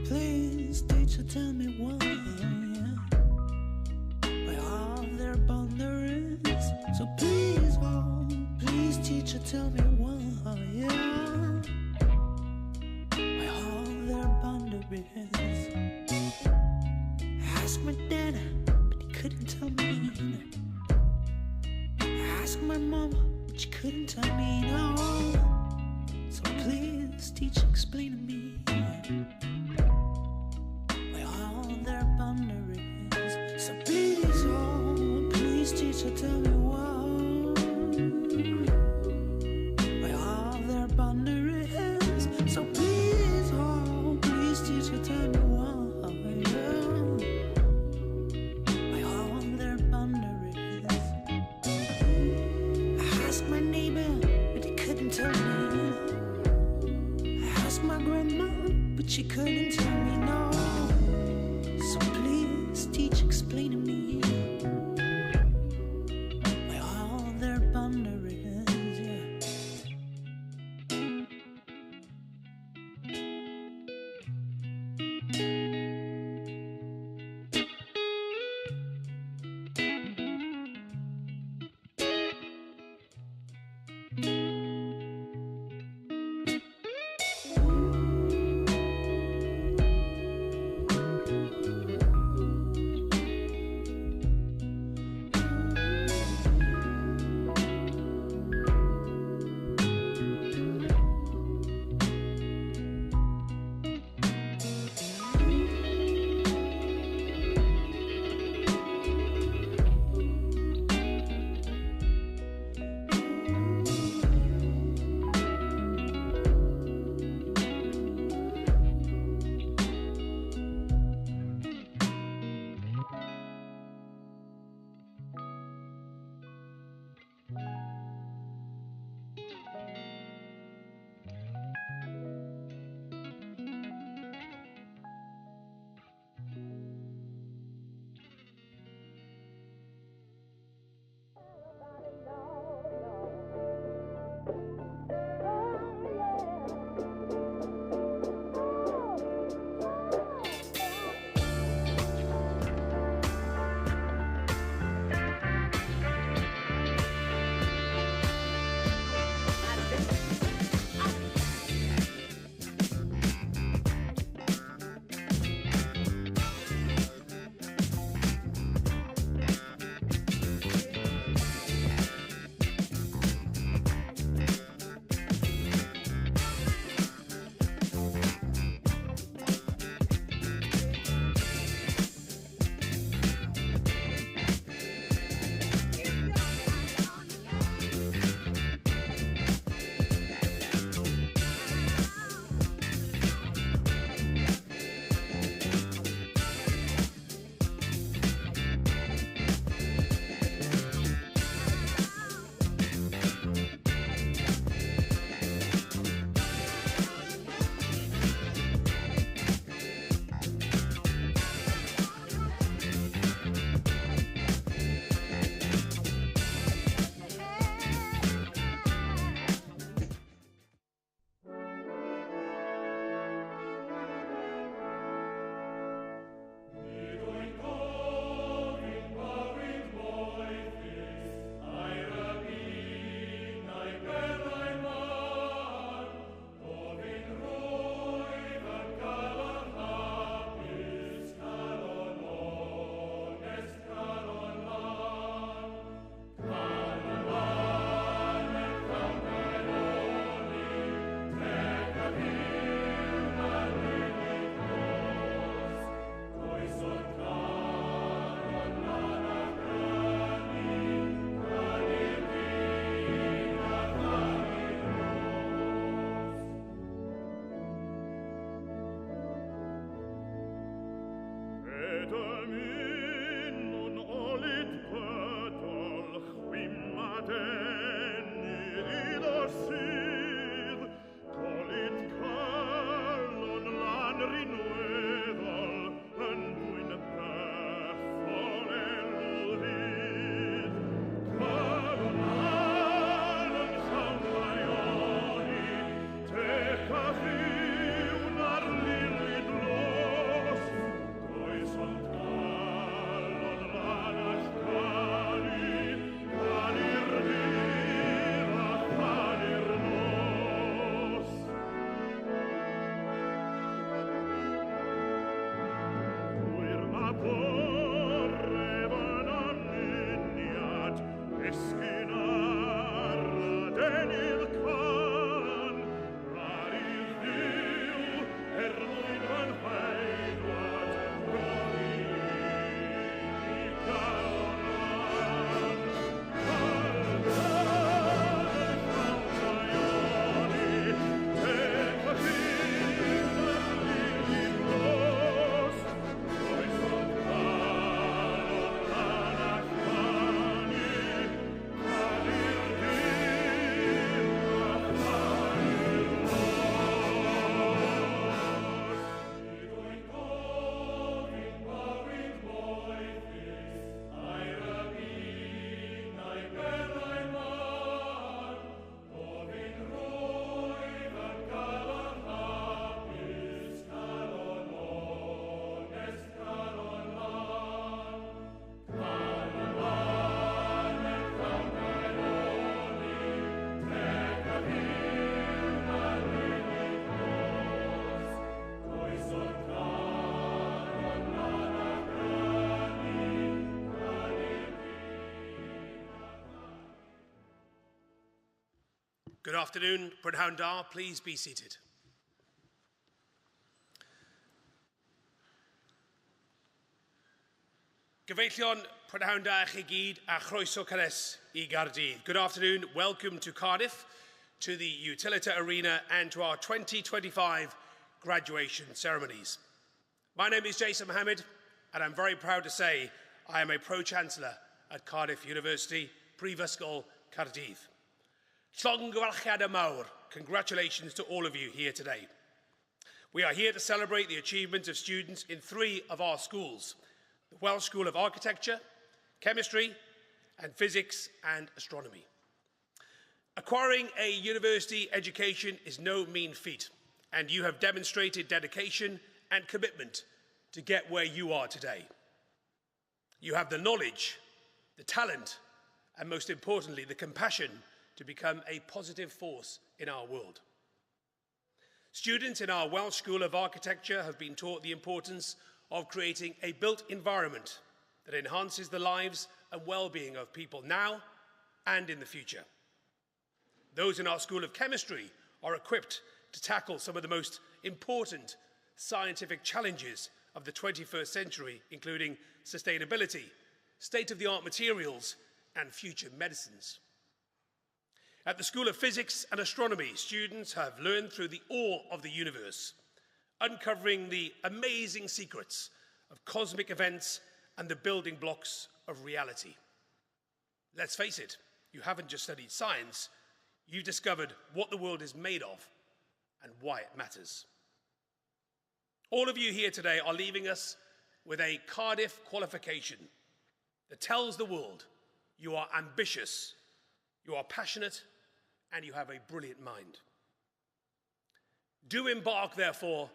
please, teacher, tell me why. Why are there boundaries? So please, oh, please, teacher, tell me why. Why are there boundaries? Ask my dad, but he couldn't tell me. Ask my mom, but she couldn't tell me no. So please, teacher, explain to me. Why are there boundaries? So please, oh, please, teacher, tell me why. Why are there boundaries? So please, oh, please, teacher, tell me why. Why are there boundaries? I asked my neighbor, but he couldn't tell me. I asked my grandma, but she couldn't tell me no. So please, teach, explain to me. Why are there boundaries? Yeah. Così una lilli Good afternoon, Prynhawn Da. Please be seated. Gyfeillion Prynhawn Da chi gyd a chroeso cynnes I Gaerdydd. Good afternoon, welcome to Cardiff, to the Utilita Arena and to our 2025 graduation ceremonies. My name is Jason Mohammed and I'm very proud to say I am a Pro-Chancellor at Cardiff University, Prifysgol Caerdydd. Llongyfarchiadau mawr, congratulations to all of you here today. We are here to celebrate the achievements of students in 3 of our schools, the Welsh School of Architecture, Chemistry, and Physics and Astronomy. Acquiring a university education is no mean feat, and you have demonstrated dedication and commitment to get where you are today. You have the knowledge, the talent, and most importantly, the compassion to become a positive force in our world. Students in our Welsh School of Architecture have been taught the importance of creating a built environment that enhances the lives and well-being of people now and in the future. Those in our School of Chemistry are equipped to tackle some of the most important scientific challenges of the 21st century, including sustainability, state-of-the-art materials, and future medicines. At the School of Physics and Astronomy, students have learned through the awe of the universe, uncovering the amazing secrets of cosmic events and the building blocks of reality. Let's face it, you haven't just studied science, you've discovered what the world is made of and why it matters. All of you here today are leaving us with a Cardiff qualification that tells the world you are ambitious, you are passionate, and you have a brilliant mind. Do embark, therefore,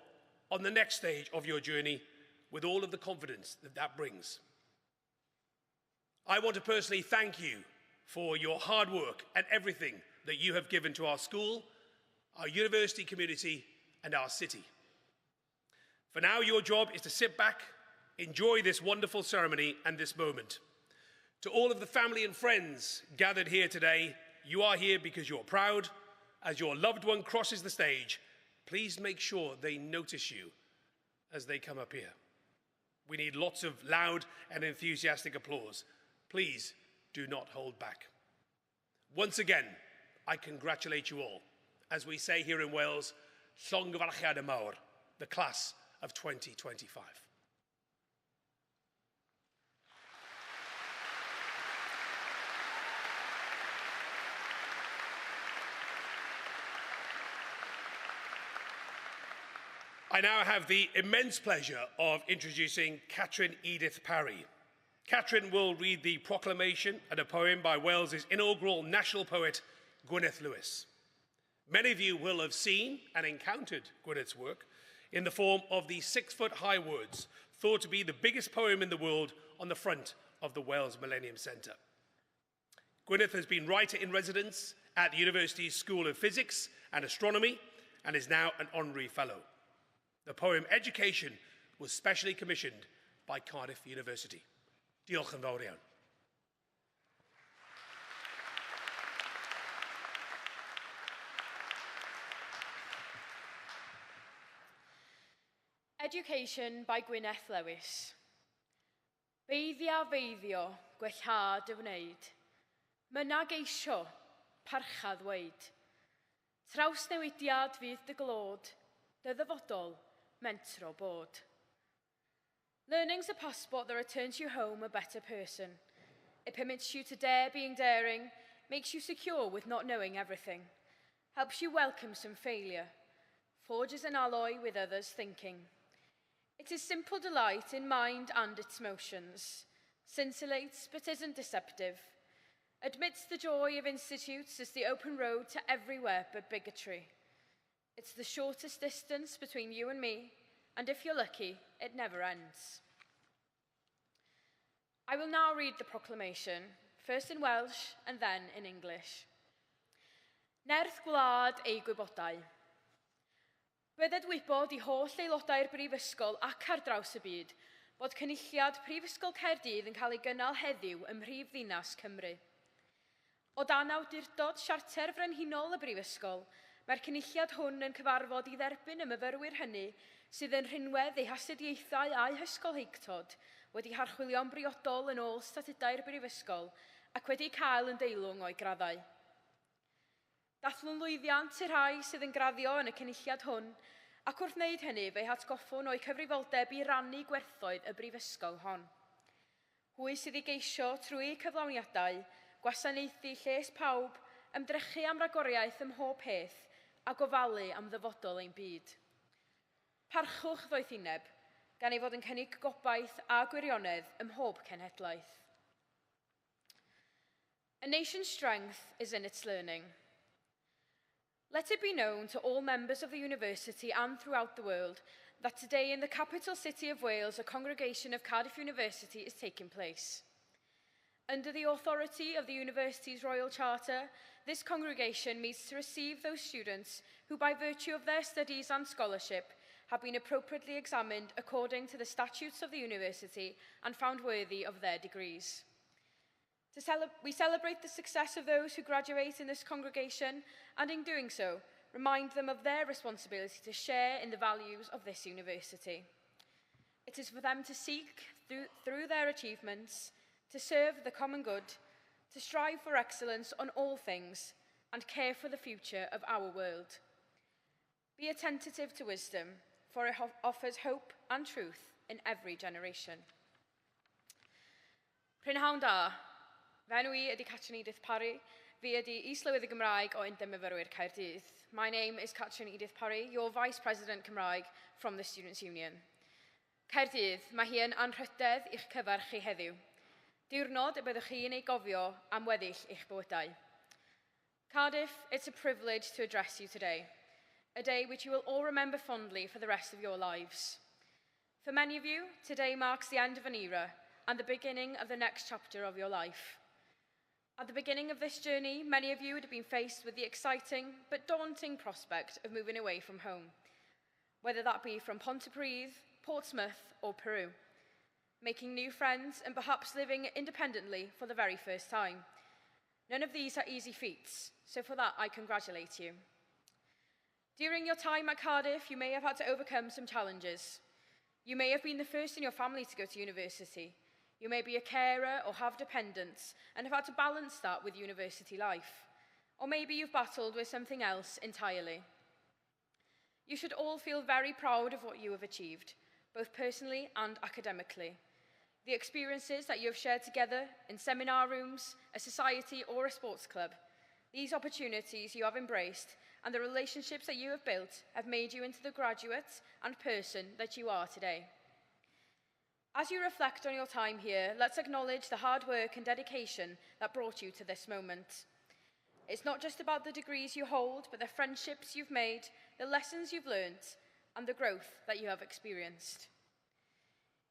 on the next stage of your journey with all of the confidence that that brings. I want to personally thank you for your hard work and everything that you have given to our school, our university community, and our city. For now, your job is to sit back, enjoy this wonderful ceremony and this moment. To all of the family and friends gathered here today, you are here because you're proud. As your loved one crosses the stage, please make sure they notice you as they come up here. We need lots of loud and enthusiastic applause. Please do not hold back. Once again, I congratulate you all. As we say here in Wales, Llongyfarchiadau mawr, the class of 2025. I now have the immense pleasure of introducing Catrin Edith Parry. Catrin will read the proclamation and a poem by Wales's inaugural national poet, Gwyneth Lewis. Many of you will have seen and encountered Gwyneth's work in the form of the 6-foot-high words, thought to be the biggest poem in the world, on the front of the Wales Millennium Centre. Gwyneth has been writer-in-residence at the University's School of Physics and Astronomy and is now an honorary fellow. The poem Education was specially commissioned by Cardiff University. Diolch yn fawr iawn. Education by Gwyneth Lewis. Beiddia feiddio, gwellhad y wneud. Myna geisio, parchad weid. Trawsnewidiad fydd dy glod, dy ddyfodol, mentro bod. Learning's a passport that returns you home a better person. It permits you to dare being daring, makes you secure with not knowing everything, helps you welcome some failure, forges an alloy with others' thinking. It is simple delight in mind and its motions, scintillates but isn't deceptive, admits the joy of institutes as the open road to everywhere but bigotry. It's the shortest distance between you and me, and if you're lucky, it never ends. I will now read the proclamation, first in Welsh and then in English. Nerth gwlad ei gwybodau. Bydded wybod I holl aelodau'r Brifysgol ac ar draws y byd bod cynulliad Prifysgol Caerdydd yn cael ei gynnal heddiw ym mhrif ddinas Cymru. O dan awdurdod Siarter Frenhinol y Brifysgol, mae'r cynulliad hwn yn cyfarfod i dderbyn y myfyrwyr hynny sydd yn rhinwedd eu hastudiaethau a'u hysgolheictod wedi harchwilio'n briodol yn ôl statudau'r Brifysgol ac wedi cael yn deilwng o'i graddau. Dathlu'n lwyddiant i'r rhai sydd yn graddio yn y cynulliad hwn ac wrth wneud hynny fe'i hatgoffwn o'i cyfrifoldeb i rannu gwerthoedd y Brifysgol hon. Hwy sydd i geisio trwy cyflawniadau, gwasanaethu lles pawb, ymdrechu am ragoriaeth ym mhob peth a gofalu am ddyfodol ein byd. Parchwch ddoethineb, gan ei fod yn cynnig gobaith a gwirionedd ym mhob cenhedlaeth. A nation's strength is in its learning. Let it be known to all members of the university and throughout the world that today in the capital city of Wales, a congregation of Cardiff University is taking place. Under the authority of the university's Royal Charter, this congregation meets to receive those students who, by virtue of their studies and scholarship, have been appropriately examined according to the statutes of the university and found worthy of their degrees. We celebrate the success of those who graduate in this congregation and in doing so, remind them of their responsibility to share in the values of this university. It is for them to seek, through their achievements, to serve the common good, to strive for excellence on all things, and care for the future of our world. Be attentive to wisdom, for it offers hope and truth in every generation. Prynhawn da, fenw I ydy Catrin Edith Parry, fi ydy Is-lywydd y Gymraeg o Undeb Myfyrwyr Caerdydd. My name is Catrin Edith Parry, your Vice President Cymraeg from the Students' Union. Caerdydd, mae hi yn anrhydedd i'ch cyfarch chi heddiw. Diwrnod y byddwch chi yn ei gofio am weddill eich bywydau. Cardiff, it's a privilege to address you today, a day which you will all remember fondly for the rest of your lives. For many of you, today marks the end of an era and the beginning of the next chapter of your life. At the beginning of this journey, many of you would have been faced with the exciting but daunting prospect of moving away from home, whether that be from Pontypridd, Portsmouth or Peru, making new friends and perhaps living independently for the very first time. None of these are easy feats, so for that I congratulate you. During your time at Cardiff, you may have had to overcome some challenges. You may have been the first in your family to go to university. You may be a carer or have dependents and have had to balance that with university life. Or maybe you've battled with something else entirely. You should all feel very proud of what you have achieved, both personally and academically. The experiences that you have shared together in seminar rooms, a society or a sports club, these opportunities you have embraced and the relationships that you have built have made you into the graduate and person that you are today. As you reflect on your time here, let's acknowledge the hard work and dedication that brought you to this moment. It's not just about the degrees you hold, but the friendships you've made, the lessons you've learned, and the growth that you have experienced.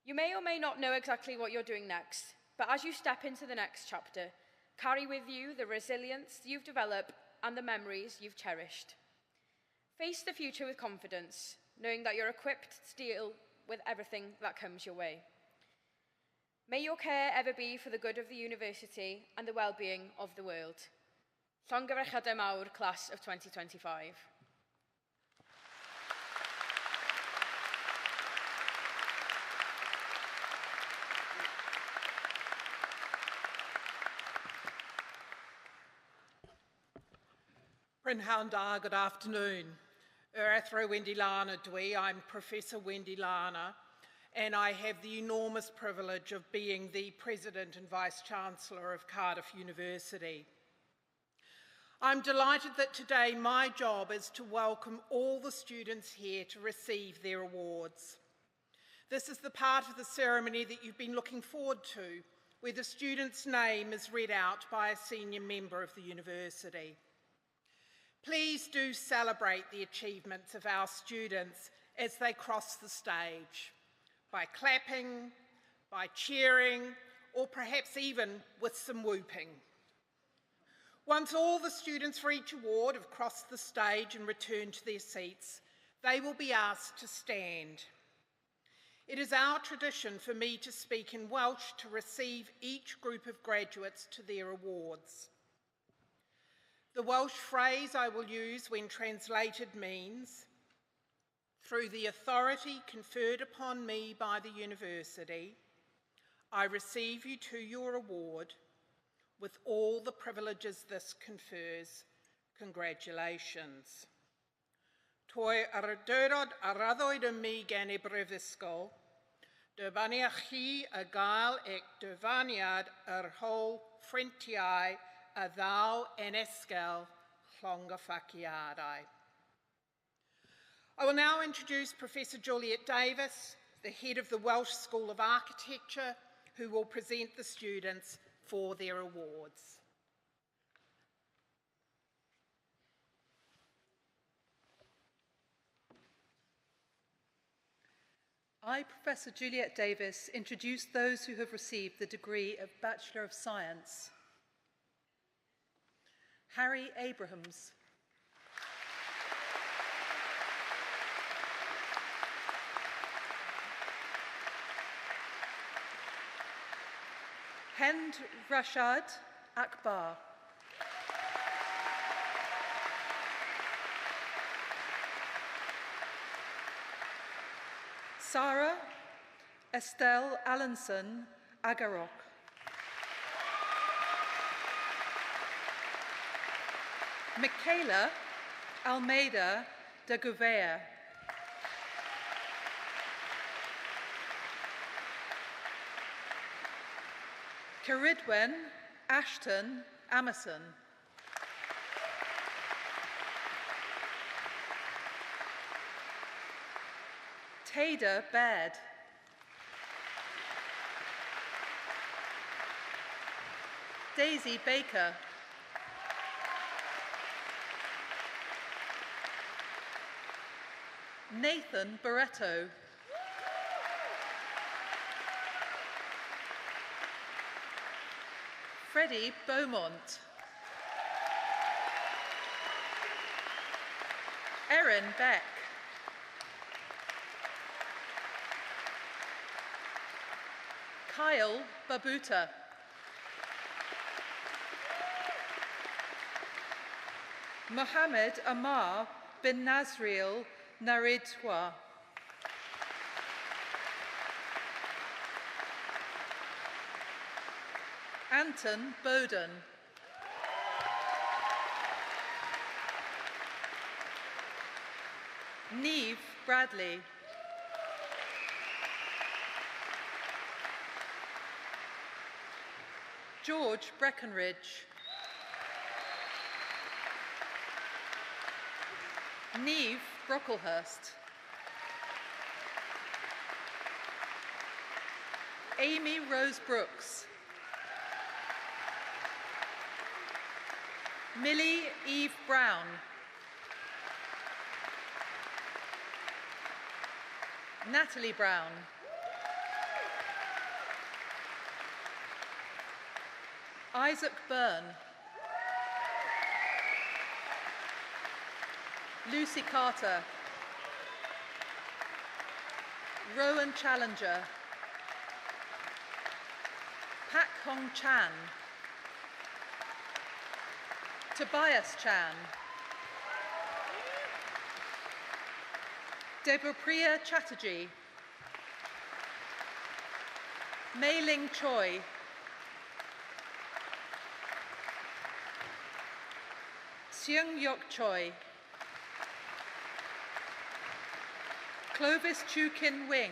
You may or may not know exactly what you're doing next, but as you step into the next chapter, carry with you the resilience you've developed and the memories you've cherished. Face the future with confidence, knowing that you're equipped to deal with everything that comes your way. May your care ever be for the good of the university and the well-being of the world. Llongyfarchiadau mawr, class of 2025. Prynhawn da, good afternoon. Athro Wendy Lana dwi. I'm Professor Wendy Lana, and I have the enormous privilege of being the President and Vice-Chancellor of Cardiff University. I'm delighted that today my job is to welcome all the students here to receive their awards. This is the part of the ceremony that you've been looking forward to, where the student's name is read out by a senior member of the university. Please do celebrate the achievements of our students as they cross the stage, by clapping, by cheering, or perhaps even with some whooping. Once all the students for each award have crossed the stage and returned to their seats, they will be asked to stand. It is our tradition for me to speak in Welsh to receive each group of graduates to their awards. The Welsh phrase I will use when translated means, through the authority conferred upon me by the university, I receive you to your award with all the privileges this confers. Congratulations. Toi ardurod a raddwyd ym mi gen I brifysgol, dyfaniach chi a gael eich dyfaniad yr hol ffrintiau a ddaw en esgel llongoffaciadau. I will now introduce Professor Juliet Davis, the head of the Welsh School of Architecture, who will present the students for their awards. I, Professor Juliet Davis, introduce those who have received the degree of Bachelor of Science. Harry Abrahams. Hend Rashad Akbar. Sarah Estelle Allenson Agarok. Michaela Almeida de Gouveia. Caridwen Ashton Amerson. Tader Baird. Daisy Baker. Nathan Barretto. Freddie Beaumont. Erin Beck. Kyle Babuta. Mohammed Amar bin Nasriel Naridwa. Anton Bowden. Neve Bradley. George Breckenridge. Neve Brocklehurst. Amy Rose Brooks. Millie Eve Brown. Natalie Brown. Isaac Byrne. Lucy Carter. Rowan Challenger. Pak Hong Chan. Tobias Chan. Deborah Chatterjee. Mei Ling Choi. Seung Yok Choi. Clovis Chu Kin Wing.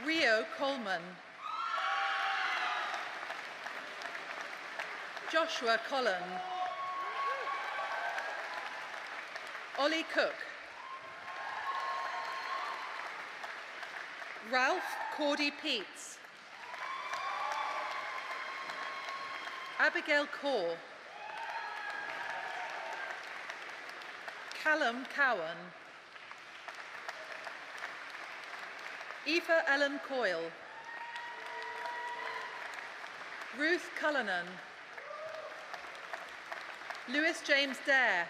Rio Coleman. Joshua Collin. Ollie Cook. Ralph Cordy Peets. Abigail Kaur. Callum Cowan. Aoife Ellen Coyle. Ruth Cullinan. Lewis James Dare.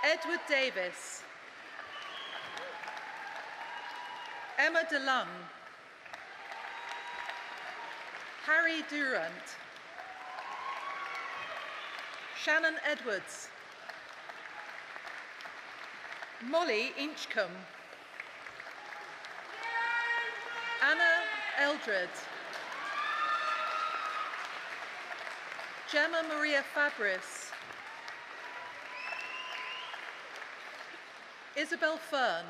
Edward Davis. Emma DeLung. Harry Durant, Shannon Edwards, Molly Inchcombe, Anna Eldred, Gemma Maria Fabris, Isabel Fern,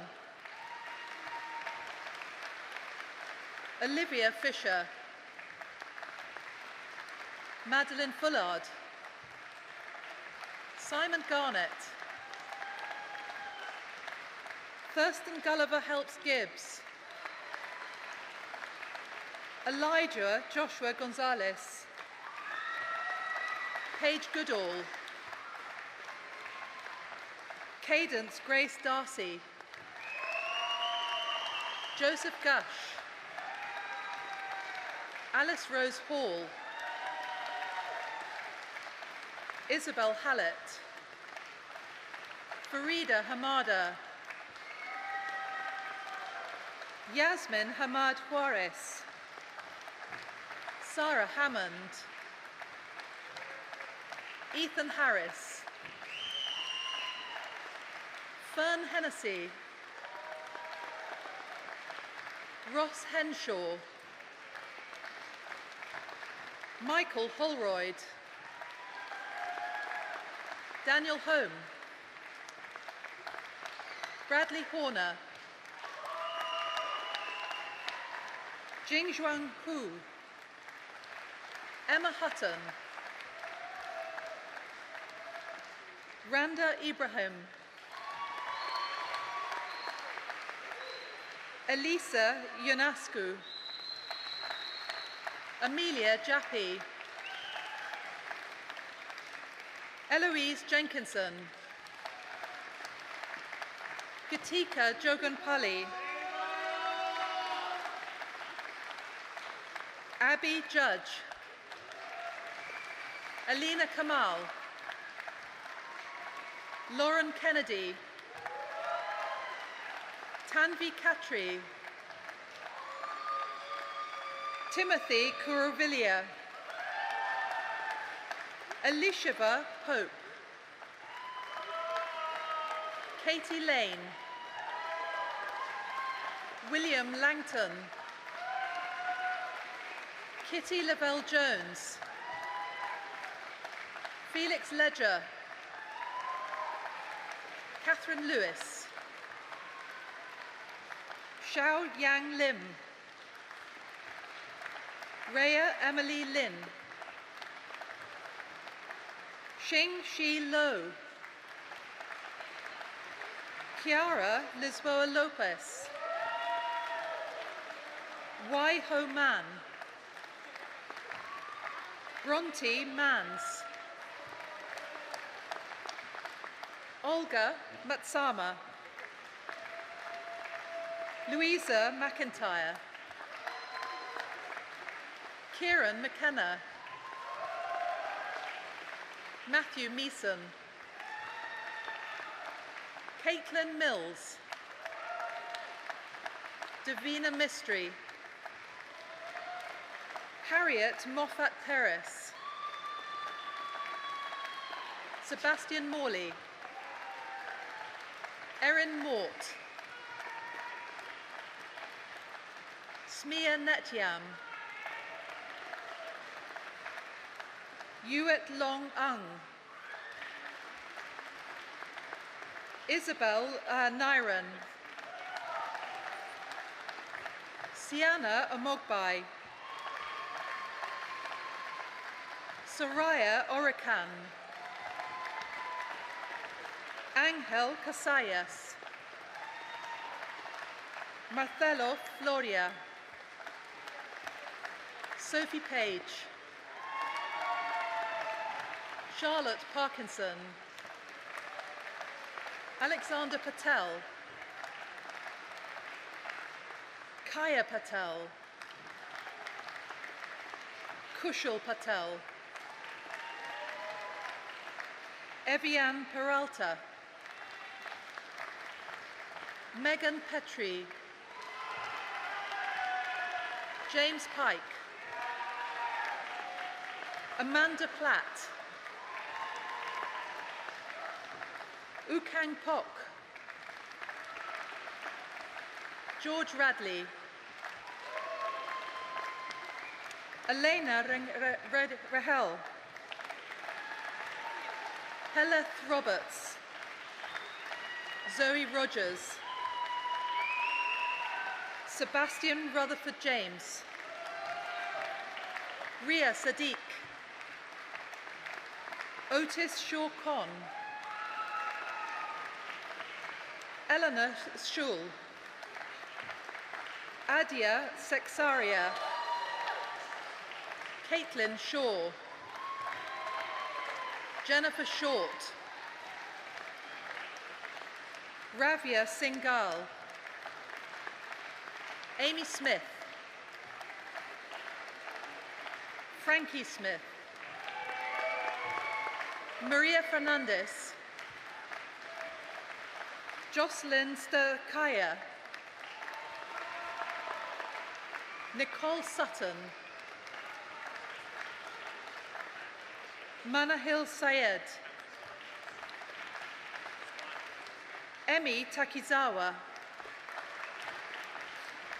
Olivia Fisher, Madeline Fullard, Simon Garnett, Thurston Gulliver Helps Gibbs, Elijah Joshua Gonzalez, Paige Goodall, Cadence Grace Darcy, Joseph Gush, Alice Rose Hall, Isabel Hallett, Farida Hamada, Yasmin Hamad Juarez, Sarah Hammond, Ethan Harris, Fern Hennessy, Ross Henshaw, Michael Holroyd, Daniel Home, Bradley Horner, Jingzhuang Hu, Emma Hutton, Randa Ibrahim, Elisa Ionascu, Amelia Jappi, Eloise Jenkinson, Gatika Joganpalli, Abby Judge, Alina Kamal, Lauren Kennedy, Tanvi Khatri, Timothy Kurovilia, Elisheva Pope, Katie Lane, William Langton, Kitty Lavelle Jones, Felix Ledger, Catherine Lewis, Xiao Yang Lim, Rhea Emily Lin, Xing Shi Lo, Chiara Lisboa Lopez, Wai Ho Man, Bronte Mans, Olga Matsama, Louisa McIntyre, Kieran McKenna, Matthew Meeson, Caitlin Mills, Davina Mystery, Harriet Moffat Perez, Sebastian Morley, Erin Mort, Smia Netyam, Yuet Long Ung, Isabel Nyron, Sienna Omogbai, Soraya Orican, Angel Casillas, Marcelo Floria, Sophie Page, Charlotte Parkinson, Alexander Patel, Kaya Patel, Kushal Patel, Evian Peralta, Megan Petrie, James Pike, Amanda Platt. Ukang Pok. George Radley. Elena Rahel. Heleth Roberts. Zoe Rogers. Sebastian Rutherford James. Ria Sadiq. Otis Shaw Con. Eleanor Schul. Adia Sexaria. Caitlin Shaw. Jennifer Short. Ravia Singhal. Amy Smith. Frankie Smith. Maria Fernandez. Jocelyn Stakaya. Nicole Sutton. Manahil Syed. Emi Takizawa.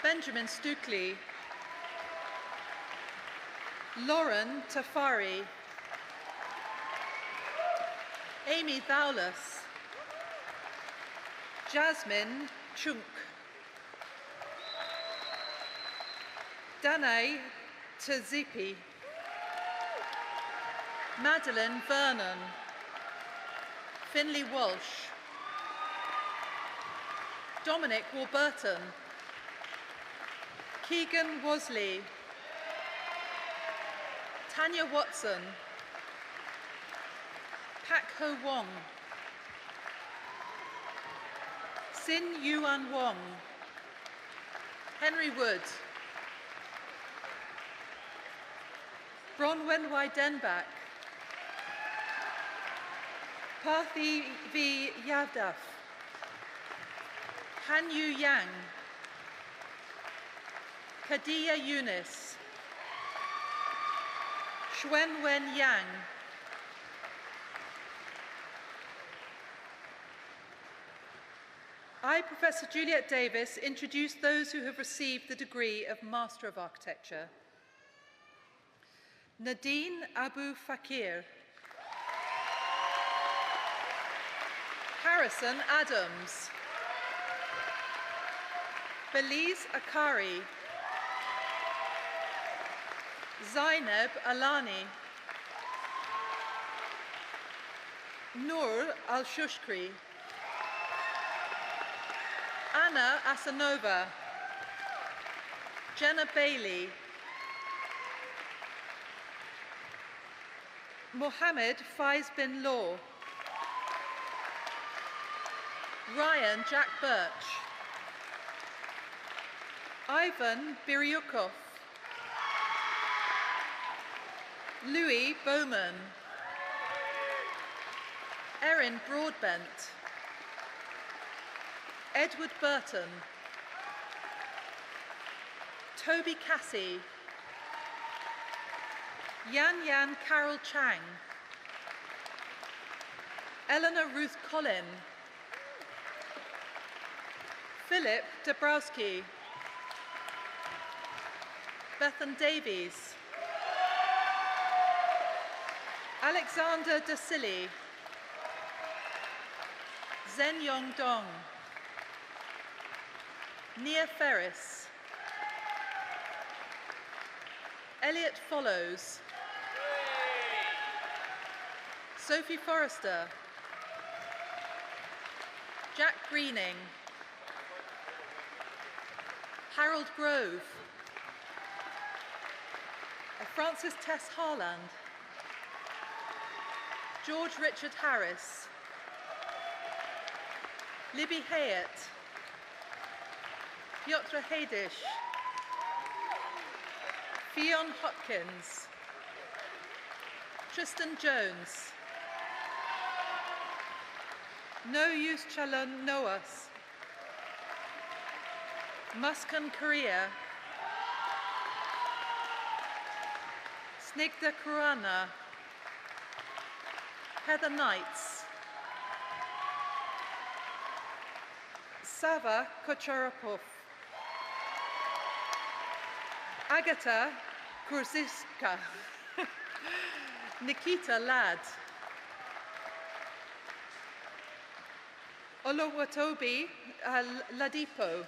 Benjamin Stukely. Lauren Tafari. Amy Thaulas. Jasmine Chunk. Danae Tazipi. Madeline Vernon. Finley Walsh. Dominic Warburton. Keegan Wosley. Tanya Watson. Pak Ho Wong. Sin Yuan Wong. Henry Wood. Bronwen Wai Denbach. Parthi V. Yadav. Han Yu Yang. Kadia Yunus. Shuen Wen Yang. I, Professor Juliet Davis, introduce those who have received the degree of Master of Architecture. Nadine Abu Fakir. Harrison Adams. Belize Akari. Zainab Alani. Noor Al-Shushkri. Anna Asanova. Jenna Bailey. Mohammed Faiz bin Law. Ryan Jack Birch. Ivan Biryukov. Louis Bowman. Erin Broadbent. Edward Burton. Toby Cassie. Yan Carol Chang. Eleanor Ruth Collin. Philip Dabrowski. Bethan Davies. Alexander Dasili. Zen Yong Dong. Nia Ferris. Elliot Follows. Sophie Forrester. Jack Greening. Harold Grove. Francis Tess Harland. George Richard Harris. Libby Hayat. Piotr Haydish. Fionn Hopkins. Tristan Jones. No Use Chalon Noas. Muskan Korea. Snigdha Khurana, Heather Knights, Sava Kocharapov, Agata Kurziska, Nikita Ladd, Olowatobi Ladipo,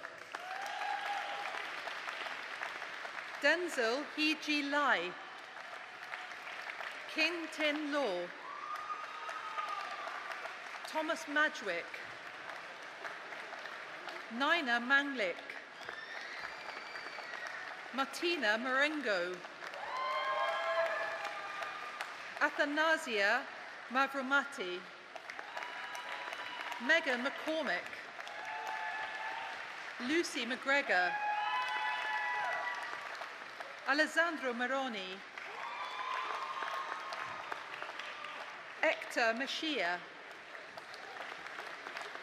Denzel Hee-ji Lai, King Tin Law, Thomas Madgwick, Nina Manglik, Martina Marengo, Athanasia Mavromati, Megan McCormick, Lucy McGregor, Alessandro Maroni, Hector Machia,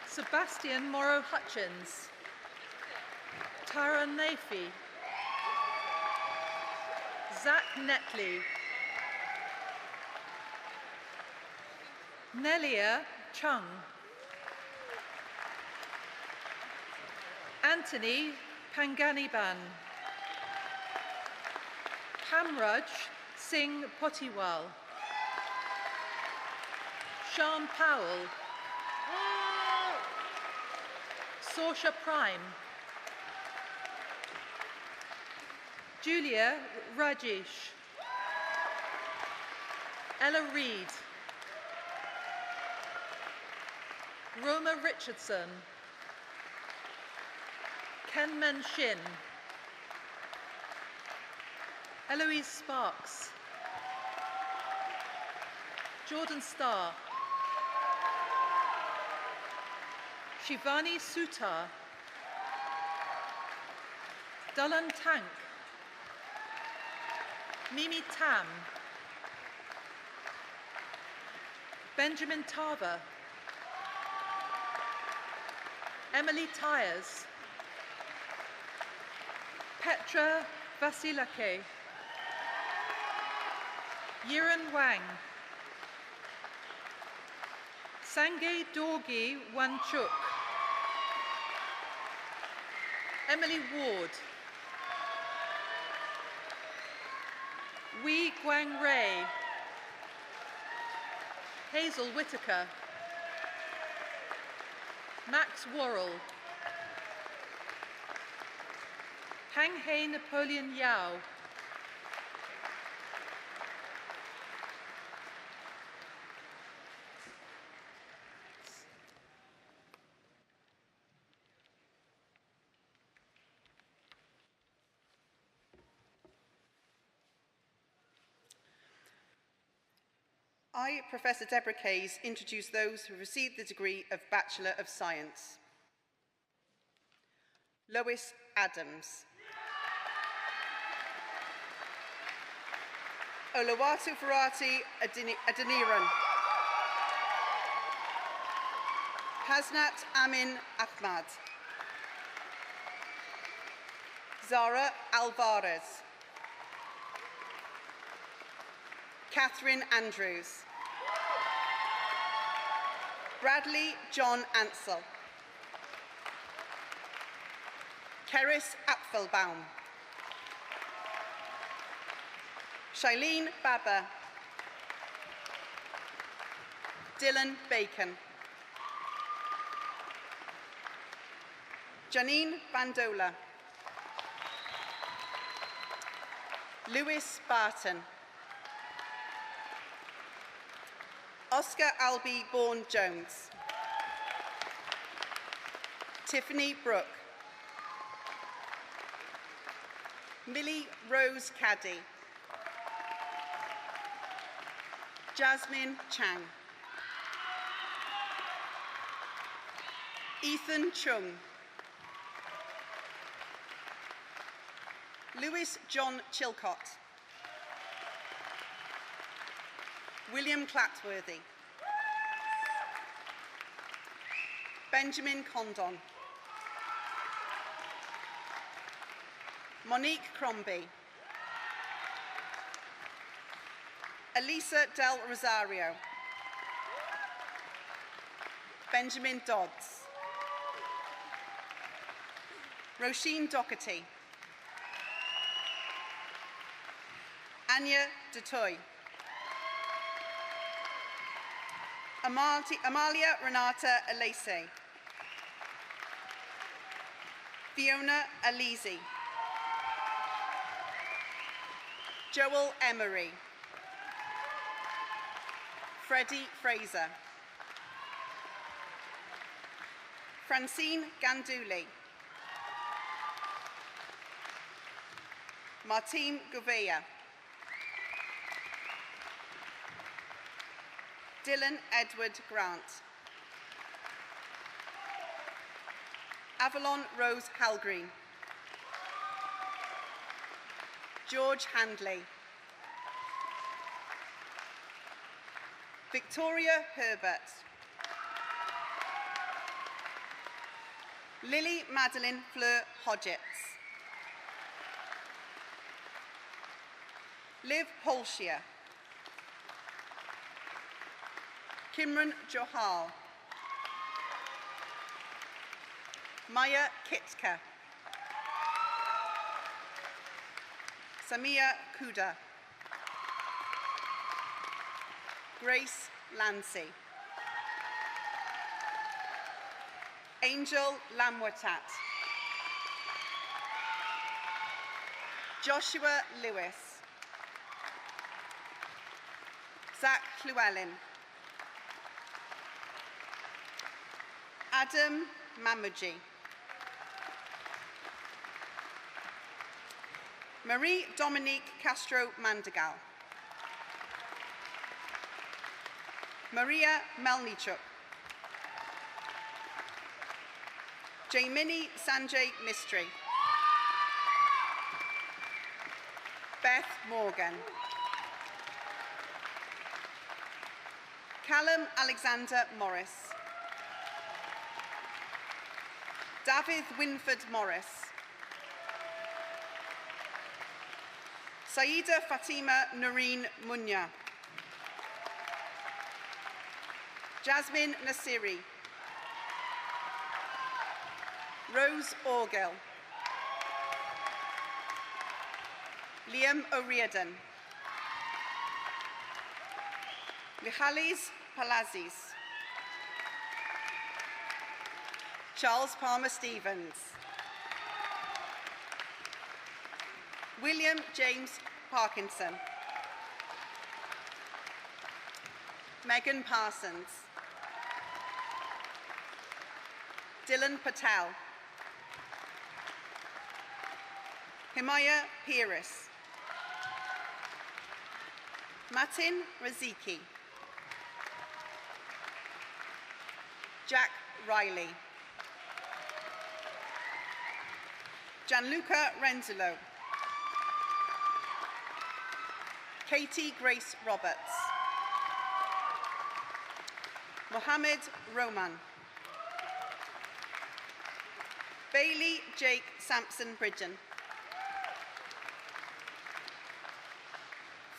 Sebastian Morrow Hutchins, Tara Nafi, Zach Netley, Nelia Chung, Anthony Panganiban, Hamraj Singh Potiwal, Sean Powell, Sorsha Prime, Julia Rajesh, Ella Reid, Roma Richardson, Ken Men Shin, Eloise Sparks, Jordan Starr, Shivani Sutar, Dalan Tank, Mimi Tam, Benjamin Tava, Emily Tyers, Petra Vasilake, Yiran Wang, Sangay Dorgi Wanchuk, Emily Ward, Wee Guang Ray, Hazel Whitaker, Max Worrell, Hang Hei Napoleon Yao, I, Professor Deborah Case, introduce those who have received the degree of Bachelor of Science. Lois Adams. Olawatu Farati Adeniran. Hasnat Amin Ahmad. Zara Alvarez. Catherine Andrews. Bradley John Ansell. Keris Apfelbaum. Shailene Baba. Dylan Bacon. Janine Bandola. Lewis Barton. Oscar Albie Bourne-Jones. Tiffany Brooke. Millie Rose Caddy. Jasmine Chang. Ethan Chung. Lewis John Chilcott. William Clatworthy. Benjamin Condon. Monique Crombie. Elisa Del Rosario. Benjamin Dodds. Roisin Doherty. Anya Dutoy. Amalia Renata Alese. Fiona Alisi. Joel Emery. Freddie Fraser. Francine Ganduli. Martine Gouveia. Dylan Edward Grant. Avalon Rose Halgreen. George Handley. Victoria Herbert. Lily Madeline Fleur Hodgetts. Liv Holshier. Kimran Johal. Maya Kitka. Samia Kuda. Grace Lancy. Angel Lamwatat. Joshua Lewis. Zach Llewellyn. Adam Mamuji. Marie Dominique Castro Mandagal. Maria Melnichuk. Jaimini Sanjay Mistry. Beth Morgan. Callum Alexander Morris. David Winford Morris. Saida Fatima Noreen Munya. Jasmine Nasiri. Rose Orgill. Liam O'Riordan. Michalis Palazis. Charles Palmer Stevens. William James Parkinson. Megan Parsons. Dylan Patel. Himaya Pieris. Matin Raziki. Jack Riley. Gianluca Renzulo. Katie Grace Roberts. Mohammed Roman. Bailey Jake Sampson Bridgen.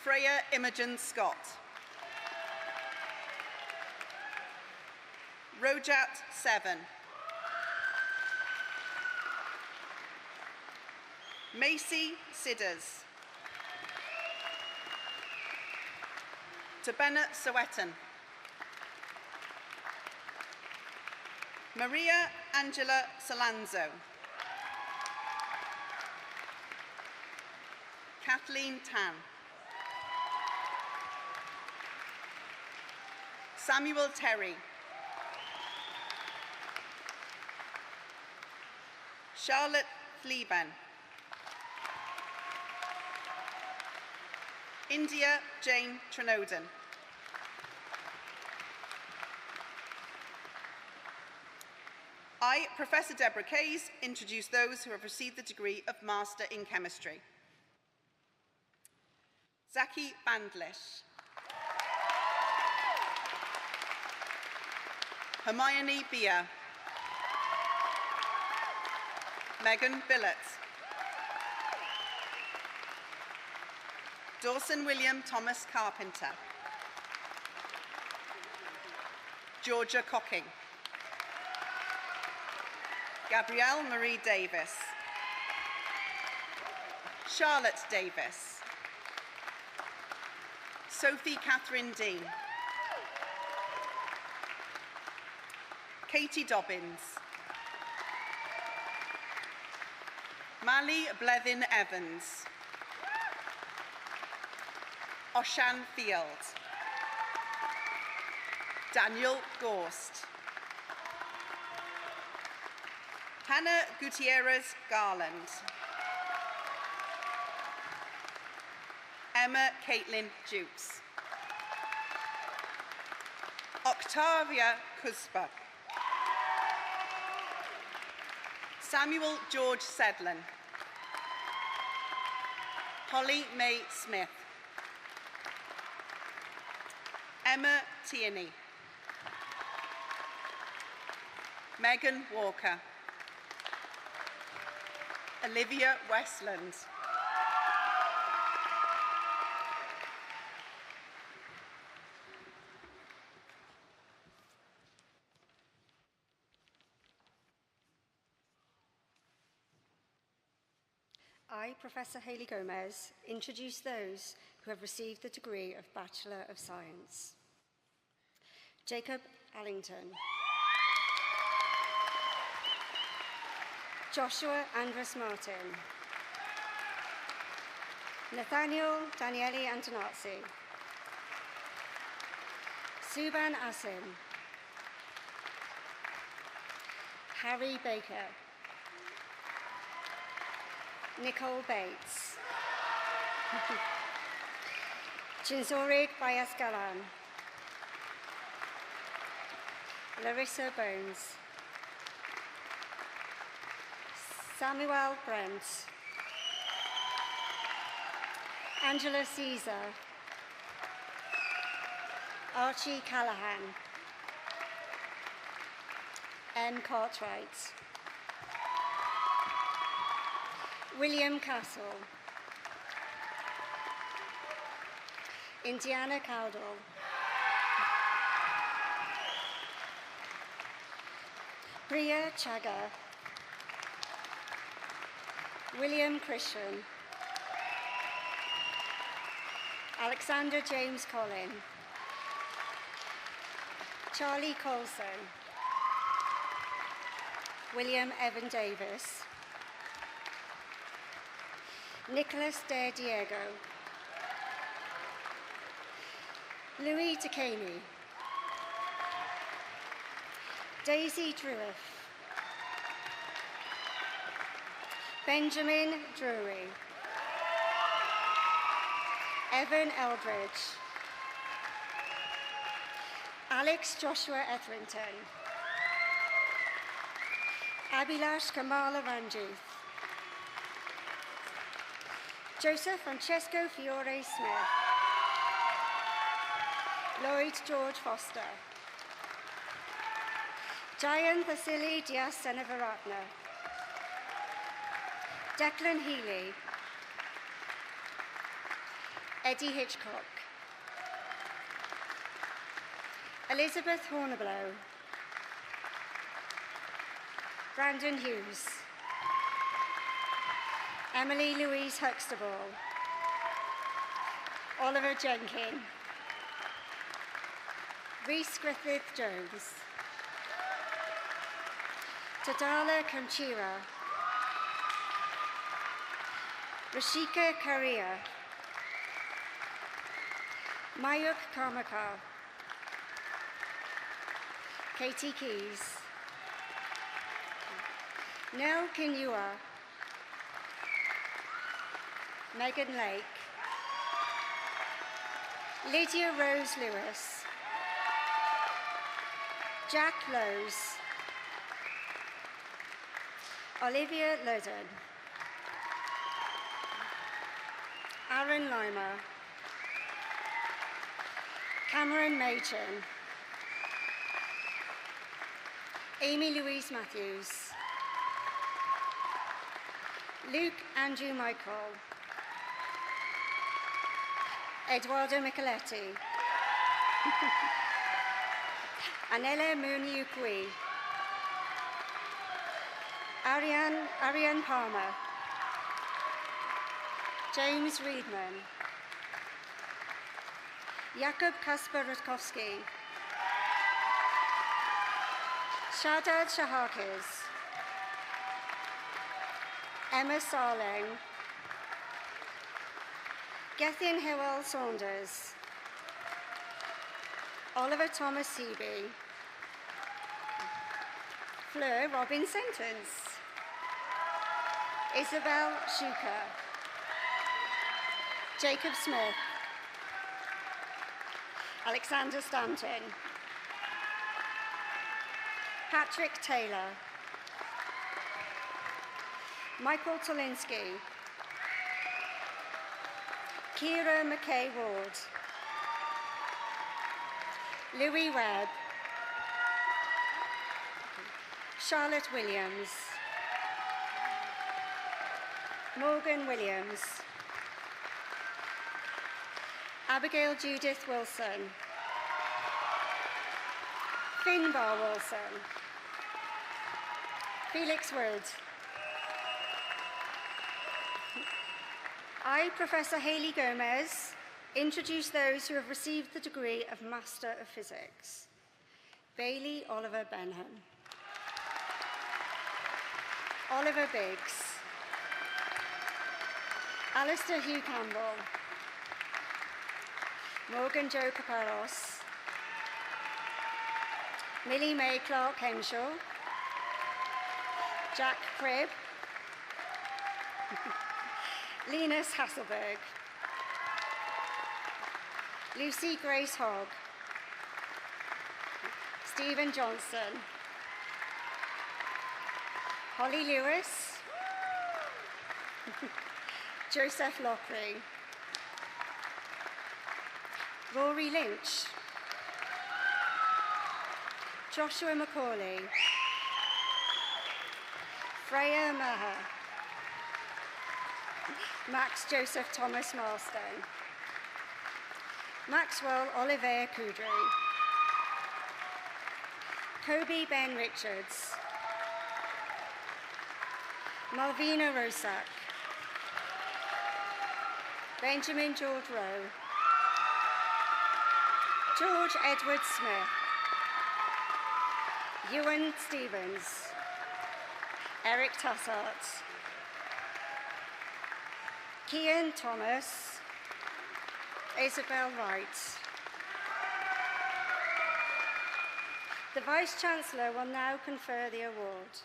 Freya Imogen Scott. Rojat Seven. Macy Sidders. Tabena Sowetan. Maria Angela Solanzo. Kathleen Tan. Samuel Terry. Charlotte Fleeben. India Jane Trenoden. I, Professor Deborah Case, introduce those who have received the degree of Master in Chemistry. Zaki Bandlish. Hermione Bia. Megan Billett. Dawson William Thomas Carpenter. Georgia Cocking. Gabrielle Marie Davis. Charlotte Davis. Sophie Catherine Dean. Katie Dobbins. Mali Blevin Evans. Oshan Field. Daniel Gorst. Hannah Gutierrez Garland. Emma Caitlin Jukes. Octavia Kuspa. Samuel George Sedlin. Holly May Smith. Emma Tierney. Megan Walker. Olivia Westland. I, Professor Hayley Gomez, introduce those who have received the degree of Bachelor of Science. Jacob Allington. Joshua Andrus Martin. Nathaniel Daniele Antonazzi. Subhan Asim. Harry Baker. Nicole Bates. Chinzorig Bayas Galan. Larissa Bones. Samuel Brent. Angela Caesar. Archie Callahan. M. Cartwright. William Castle. Indiana Cowdell. Priya Chaga. William Christian. Alexander James Collin. Charlie Colson. William Evan Davis. Nicholas De Diego. Louis DeCaney. Daisy Drewiff. Benjamin Drury. Evan Eldridge. Alex Joshua Etherington. Abhilash Kamala Ranjith. Joseph Francesco Fiore Smith. Lloyd George Foster. Jayan Vasily Diaz Seneviratna. Declan Healy. Eddie Hitchcock. Elizabeth Hornblow. Brandon Hughes. Emily Louise Huxtable. Oliver Jenkin. Rhys Griffith Jones. Tadala Kanchira. Rashika Karia. Mayuk Karmakar. Katie Keys. Nell Kinua. Megan Lake. Lydia Rose Lewis. Jack Lowes. Olivia Loden. Aaron Lima. Cameron Machen. Amy Louise Matthews. Luke Andrew Michael. Eduardo Micheletti. Anela Muniukwi. Ariane Palmer. James Reedman. Jakub Kasper Rutkowski. Shadad Shahakis. Emma Sarling. Gethin Howell Saunders. Oliver Thomas Seaby. Fleur Robin Sentence. Isabel Schuker. Jacob Smith. Alexander Stanton. Patrick Taylor. Michael Tolinsky. Kira McKay Ward. Louis Webb. Charlotte Williams. Morgan Williams. Abigail Judith Wilson. Finbar Wilson. Felix Wood. I, Professor Hayley Gomez, introduce those who have received the degree of Master of Physics. Bailey Oliver Benham. Oliver Biggs. Alistair Hugh Campbell. Morgan Jo Caparros. Millie May Clark Henshaw. Jack Cribb. Linus Hasselberg. Lucy Grace Hogg. Stephen Johnson. Holly Lewis. Joseph Lockery. Rory Lynch. Joshua Macaulay. Freya Maher. Max Joseph Thomas Marston. Maxwell Oliver Coudray. Kobe Ben Richards. Malvina Rosak. Benjamin George Rowe. George Edward Smith. Ewan Stevens. Eric Tassart. Kian Thomas. Isabel Wright. The Vice-Chancellor will now confer the award.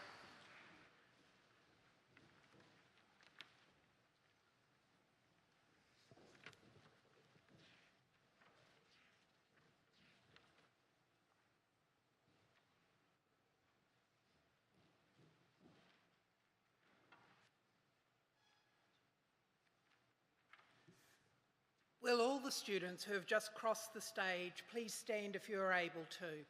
Will all the students who have just crossed the stage please stand if you are able to?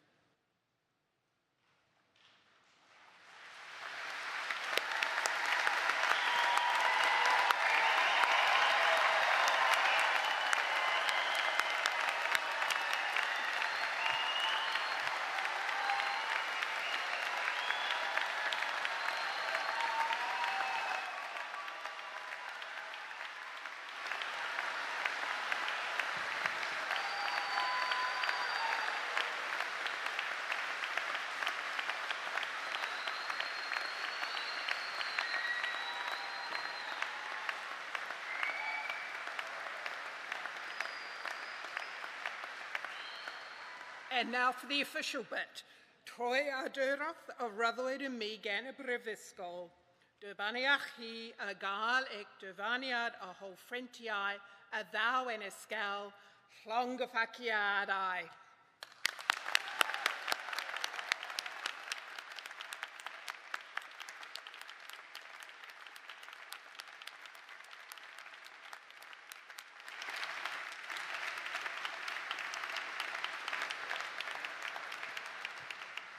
And now for the official bit. Troi Adurath o Rutherford and Megan y Brifysgol. Dyrbaniach hi a gael ec dyfaniad o holffrentiau a ddaw en ysgel llongyffaciadau.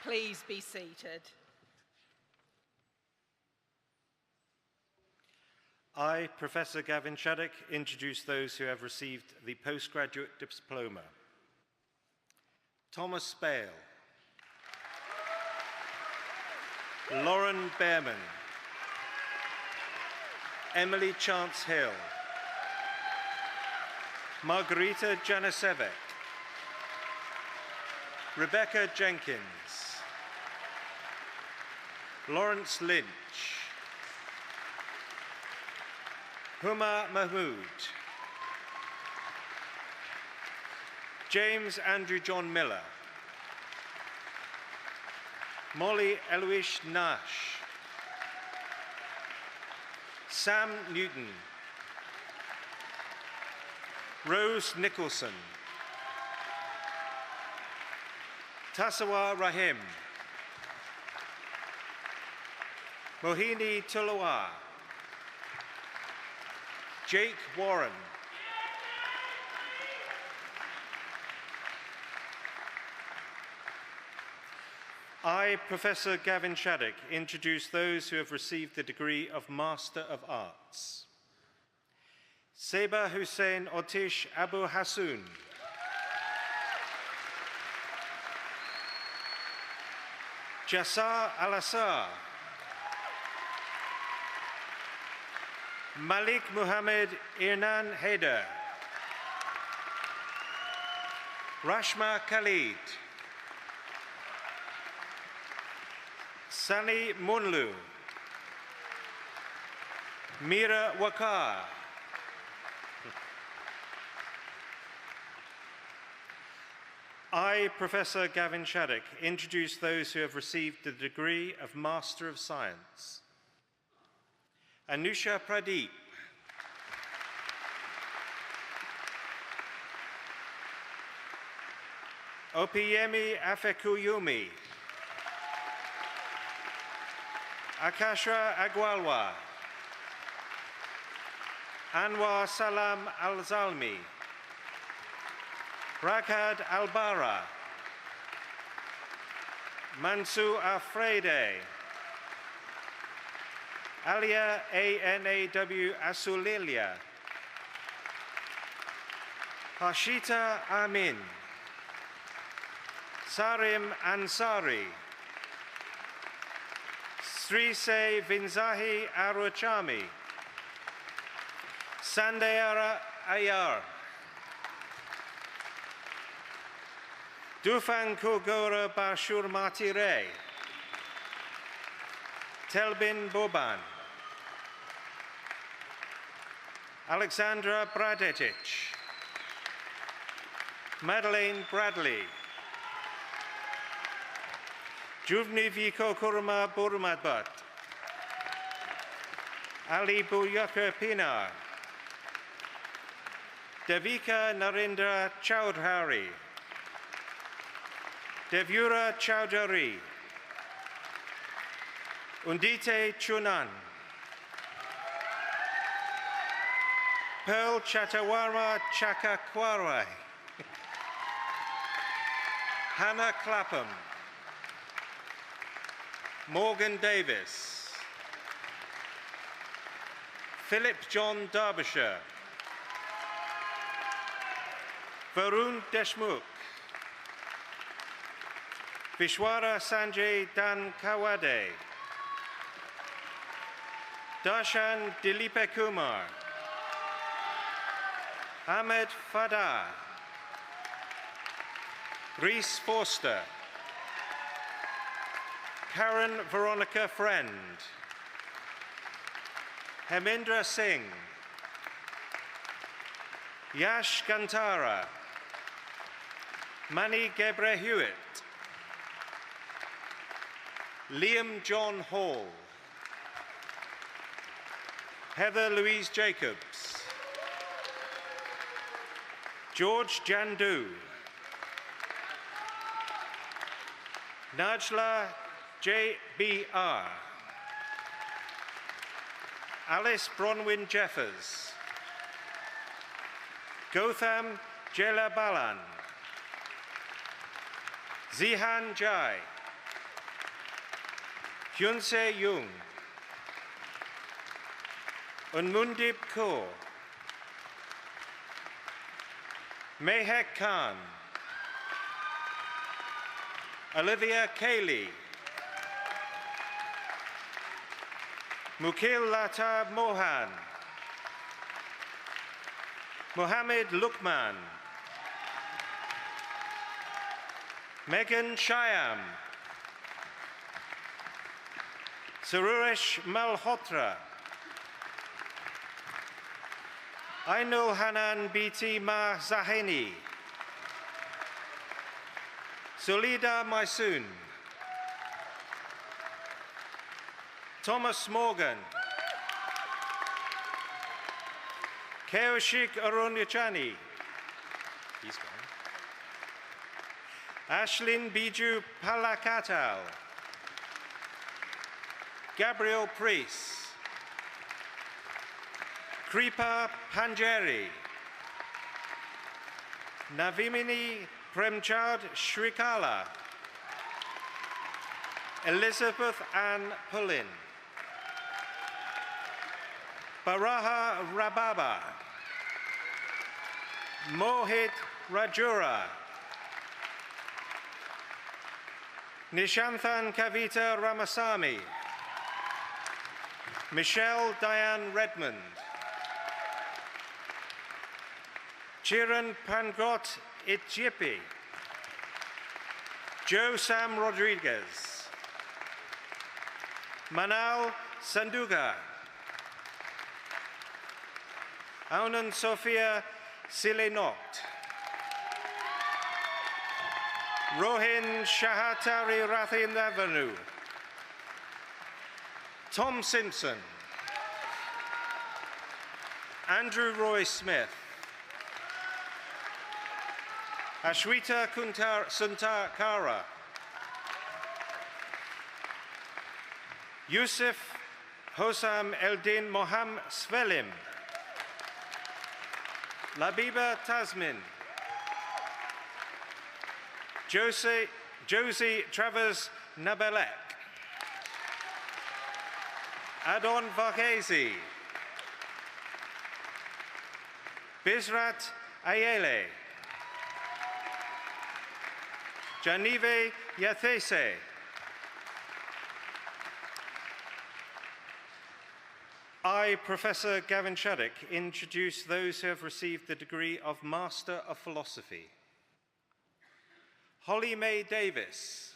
Please be seated. I, Professor Gavin Shaddock, introduce those who have received the postgraduate diploma. Thomas Bale, Lauren Behrman, Emily Chance Hill, Margarita Janisevec, Rebecca Jenkins, Lawrence Lynch, Huma Mahmood, James Andrew John Miller, Molly Eloise Nash, Sam Newton, Rose Nicholson, Tasawa Rahim, Mohini Tulawa, Jake Warren, I, Professor Gavin Shaddock, introduce those who have received the degree of Master of Arts. Seba Hussein Otish Abu Hassoun, Jassar Al-Assar, Malik Muhammad Irnan Haider, Rashma Khalid, Sani Munlu, Mira Wakar, I, Professor Gavin Shaddock, introduce those who have received the degree of Master of Science. Anusha Pradeep, Opiyemi Afekuyumi, Akashra Agwalwa, Anwar Salam Al-Zalmi, Rakad Al-Bara, Mansu Afrede, Alia Anaw Asulilia, Hashita Amin, Sarim Ansari, Srise Vinzahi Aruchami, Sandayara Ayar, Dufan Kogora Bashur Matire, Telbin Boban, Alexandra Bradetich, Madeleine Bradley, Juvni Viko Kuruma Burumadbat, Ali Buyaka Pinar, Devika Narendra Chowdhury, Devura Chowdhury, Undite Chunan, Pearl Chatawarma Chakakwarai, Hannah Clapham, Morgan Davis, Philip John Derbyshire, Varun Deshmukh, Vishwara Sanjay Dankawade, Darshan Dilipe Kumar, Ahmed Fada, Reese Forster, Karen Veronica Friend, Hemendra Singh, Yash Gantara, Mani Gebre Hewitt, Liam John Hall, Heather Louise Jacobs, George Jandu, Najla J.B.R., Alice Bronwyn Jeffers, Gotham Jelabalan, Zihan Jai, Hyunse Jung, Unmundib Kaur, Mehek Khan, Olivia Cayley, Mukil Lata Mohan, Mohammed Lukman, Megan Shyam, Suresh Malhotra, Ainul Hanan Biti Ma Zaheni, Sulida Maisoon, Thomas Morgan, Keoshik Aronyachani, he's gone. Ashlyn Biju Palakatal, Gabriel Priest, Kripa Panjeri, Navimini Premchand Shrikala, Elizabeth Ann Pullin, Baraha Rababa, Mohit Rajura, Nishanthan Kavita Ramasamy, Michelle Diane Redmond, Chiran Pangrot Itjipi, Joe Sam Rodriguez, Manal Sanduga, Aunan Sophia Silenokt, Rohin Shahatari Rathinavanu, Tom Simpson, Andrew Roy Smith, Ashwita Suntakara, Yusuf Hosam Eldin Moham Svelim, Labiba Tasmin, Josie Travers Nabelek, Adon Varghese, Bizrat Ayele, Janive Yathese, I, Professor Gavin Shaddock, introduce those who have received the degree of Master of Philosophy. Holly Mae Davis.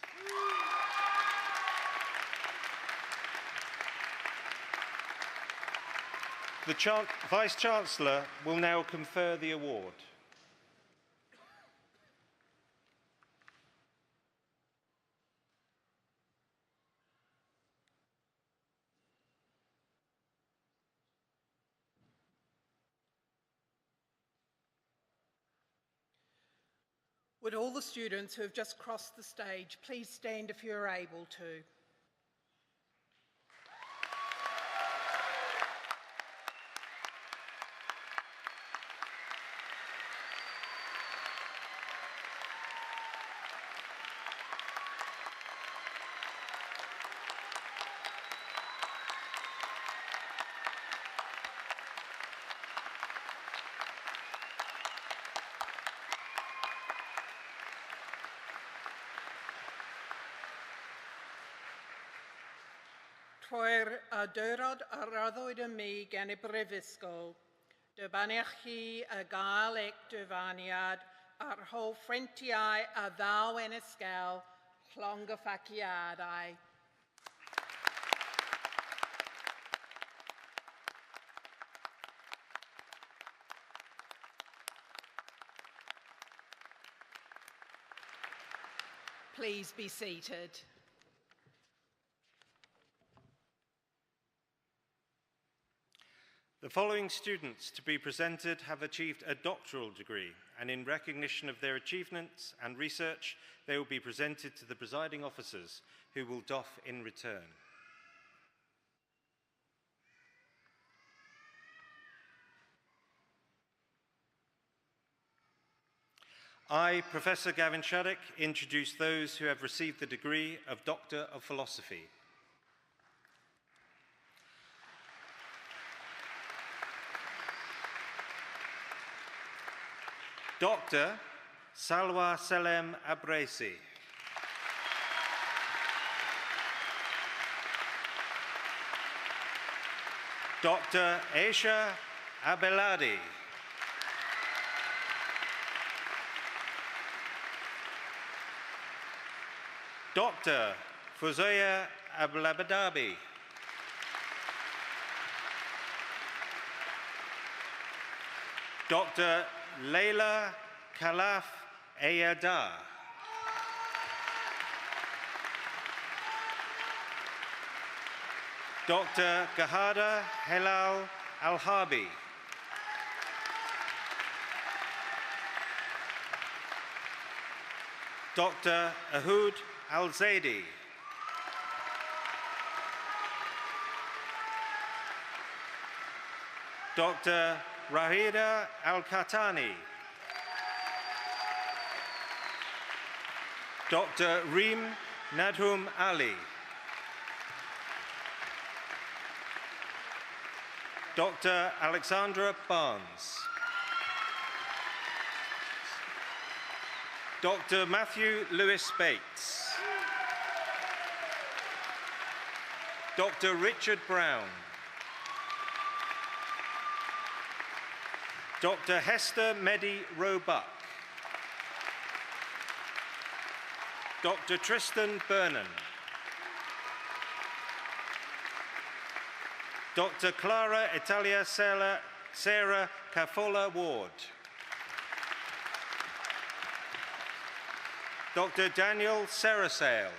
The Vice-Chancellor will now confer the award. Would all the students who have just crossed the stage please stand if you're able to? Trwy'r adyrod a raddwyd y mi gan y brifysgol, dybaniach chi y gael eich dyfaniad ar holl ffrentiau a ddaw yn ysgol llongyffaciadau. Please be seated. The following students to be presented have achieved a doctoral degree, and in recognition of their achievements and research, they will be presented to the presiding officers, who will doff in return. I, Professor Gavin Shaddock, introduce those who have received the degree of Doctor of Philosophy. Dr. Salwa Selem Abresi. Dr. Aisha Abeladi. Dr. Fuzoya Ablabadabi. Dr. Leila Khalaf Ayada. Dr. Gahada Helal Al-Harbi. Dr. Ahud Al-Zaidi. Dr. Rahida Al-Khatani. Dr. Reem Nadhum Ali. Dr. Alexandra Barnes. Dr. Matthew Lewis Bates. Dr. Richard Brown. Dr. Hester Medi Roebuck. Dr. Tristan Burnham. Dr. Clara Italia Sarah Cafola Ward. Dr. Daniel Sarasale.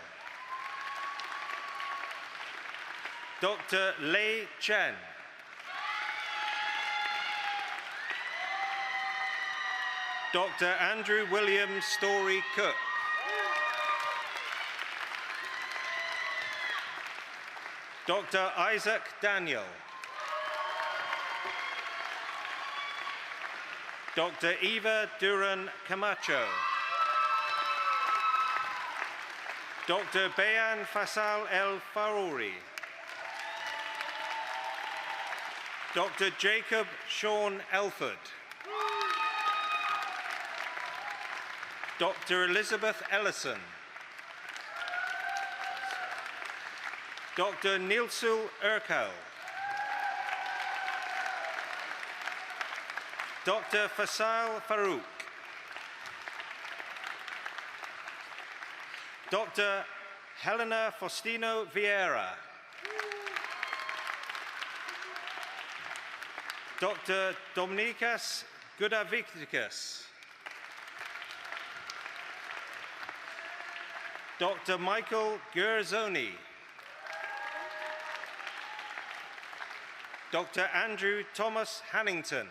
Dr. Lei Chen. Dr. Andrew William Story Cook. Dr. Isaac Daniel. Dr. Eva Duran Camacho. Dr. Bayan Fasal El Farouri. Dr. Jacob Sean Elford. Dr. Elizabeth Ellison. Dr. Nilsul Urkel. Dr. Faisal Farouk. Dr. Helena Faustino Vieira. Dr. Dominikas Gudaviticus. Dr. Michael Guerzoni. Dr. Andrew Thomas Hannington.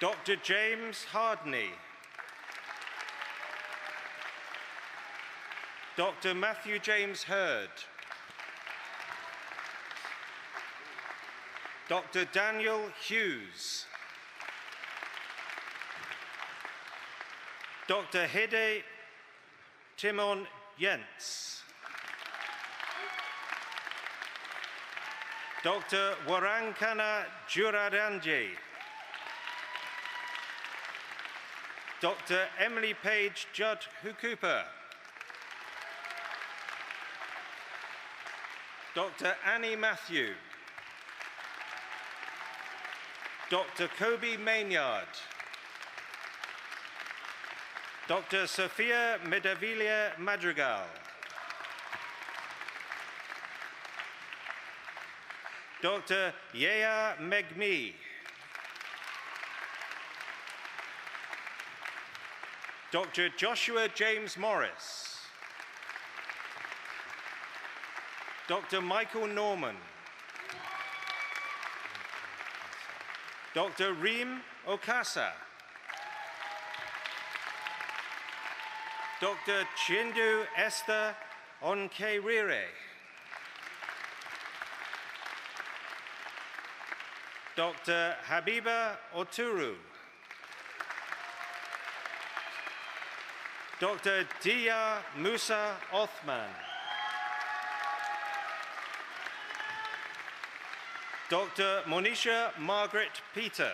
Dr. James Hardney. Dr. Matthew James Hurd. Dr. Daniel Hughes. Dr. Hede Timon Jens. Dr. Warankana Juradanji. Dr. Emily Page Judd Cooper. Dr. Annie Matthew. Dr. Kobe Maynard. Dr. Sofia Medavilia Madrigal. Dr. Yea Megmi. Dr. Joshua James Morris. Dr. Michael Norman. Dr. Reem Okasa. Dr. Chindu Esther Onkerire. Dr. Habiba Oturu. Dr. Dia Musa Othman. Dr. Monisha Margaret Peter.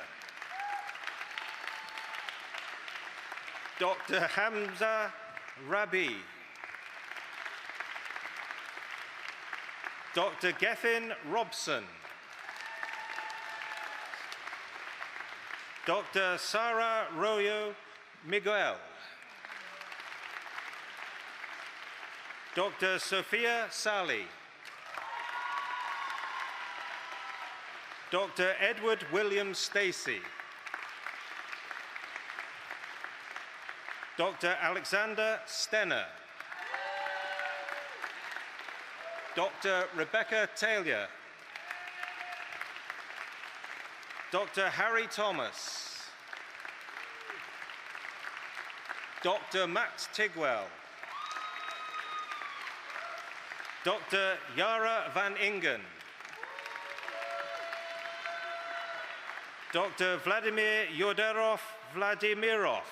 Dr. Hamza Rabi. Dr. Gethin Robson. Dr. Sara Royo Miguel. Dr. Sophia Sali. Dr. Edward William Stacey. Dr. Alexander Stenner. Dr. Rebecca Taylor. Dr. Harry Thomas. Dr. Max Tigwell. Dr. Yara van Ingen. Dr. Vladimir Yoderov Vladimirov.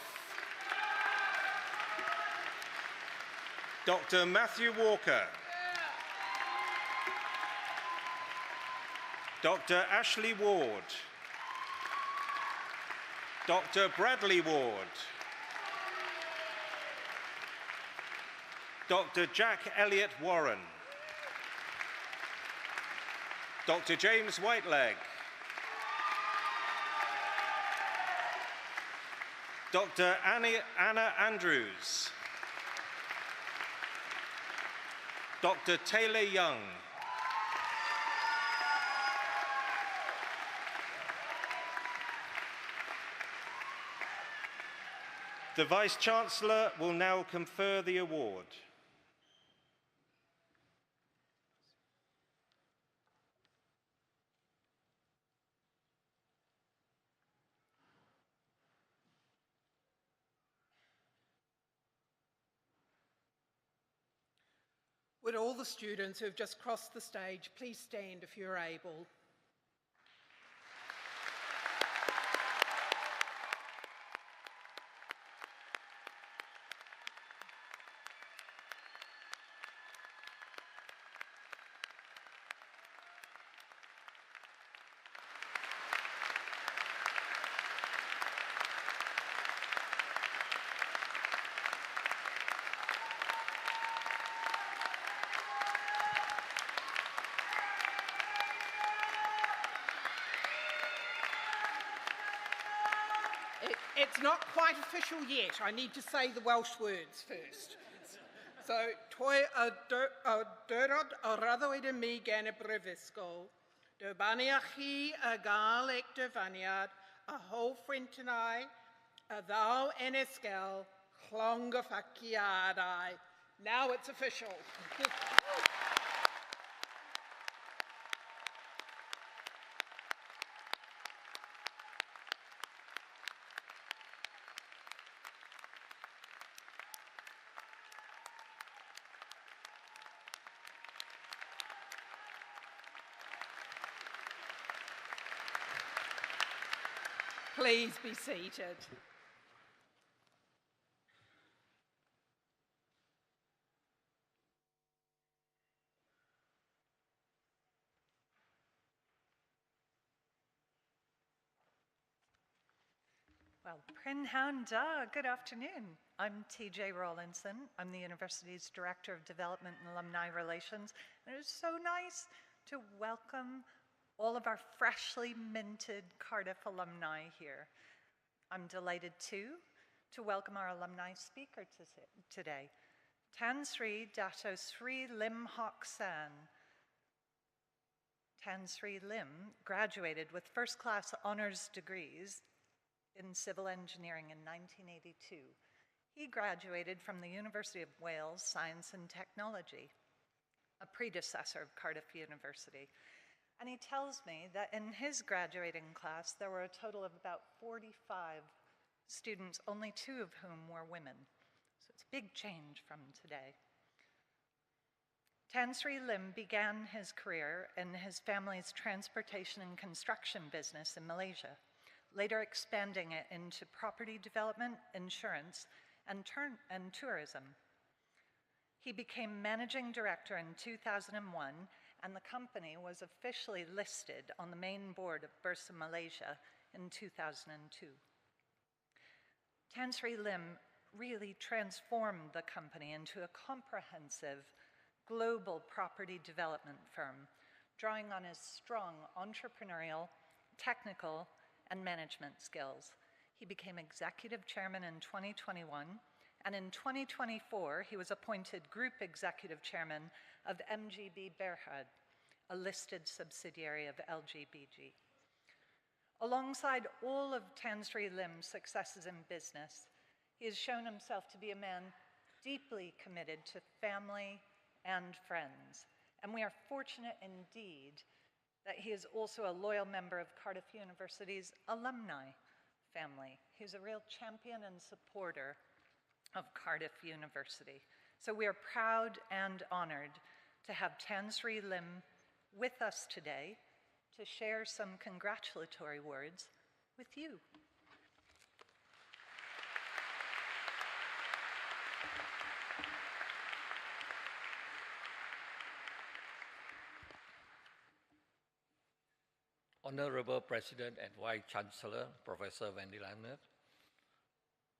Dr. Matthew Walker. Dr. Ashley Ward. Dr. Bradley Ward. Dr. Jack Elliott Warren. Dr. James Whiteleg. Dr. Anna Andrews. Dr. Taylor Young. The Vice-Chancellor will now confer the award. Would all the students who have just crossed the stage please stand if you're able? It's not quite official yet. I need to say the Welsh words first. So, toi dyrod o raddwyd y mi gen y brifysgol, dybaniach chi a gael eich dyfaniad, a hoffrintenau, a ddaw enesgel, chlong y ffaciadau. Now it's official. Please be seated. Well, Prynhawn da, good afternoon. I'm TJ Rawlinson. I'm the university's Director of Development and Alumni Relations, and it is so nice to welcome all of our freshly minted Cardiff alumni here. I'm delighted too to welcome our alumni speaker today, Tan Sri Dato Sri Lim Hock San. Tan Sri Lim graduated with first-class honors degrees in civil engineering in 1982. He graduated from the University of Wales Science and Technology, a predecessor of Cardiff University. And he tells me that in his graduating class, there were a total of about 45 students, only 2 of whom were women. So it's a big change from today. Tan Sri Lim began his career in his family's transportation and construction business in Malaysia, later expanding it into property development, insurance, and tourism. He became managing director in 2001 and the company was officially listed on the main board of Bursa Malaysia in 2002. Tan Sri Lim really transformed the company into a comprehensive global property development firm, drawing on his strong entrepreneurial, technical, and management skills. He became executive chairman in 2021, and in 2024, he was appointed group executive chairman of MGB Berhad, a listed subsidiary of LGBG. Alongside all of Tan Sri Lim's successes in business, he has shown himself to be a man deeply committed to family and friends, and we are fortunate indeed that he is also a loyal member of Cardiff University's alumni family. He's a real champion and supporter of Cardiff University. So we are proud and honored to have Tan Sri Lim with us today to share some congratulatory words with you. Honorable President and Vice Chancellor, Professor Wendy Lamnath,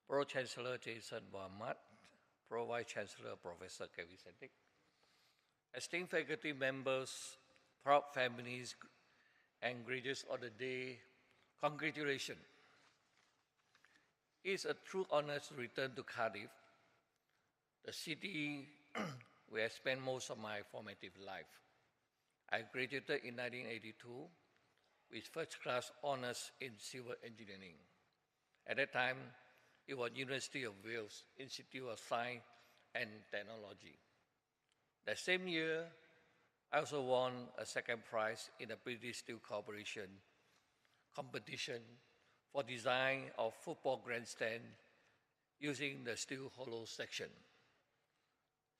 Pro-Chancellor Jason Mohammed, Pro-Vice Chancellor Professor Kevin Sendik, esteemed faculty members, proud families, and graduates of the day, congratulations. It's a true honor to return to Cardiff, the city where I spent most of my formative life. I graduated in 1982 with first-class honors in civil engineering. At that time, it was University of Wales Institute of Science and Technology. That same year, I also won a second prize in the British Steel Corporation competition for design of football grandstand using the steel hollow section.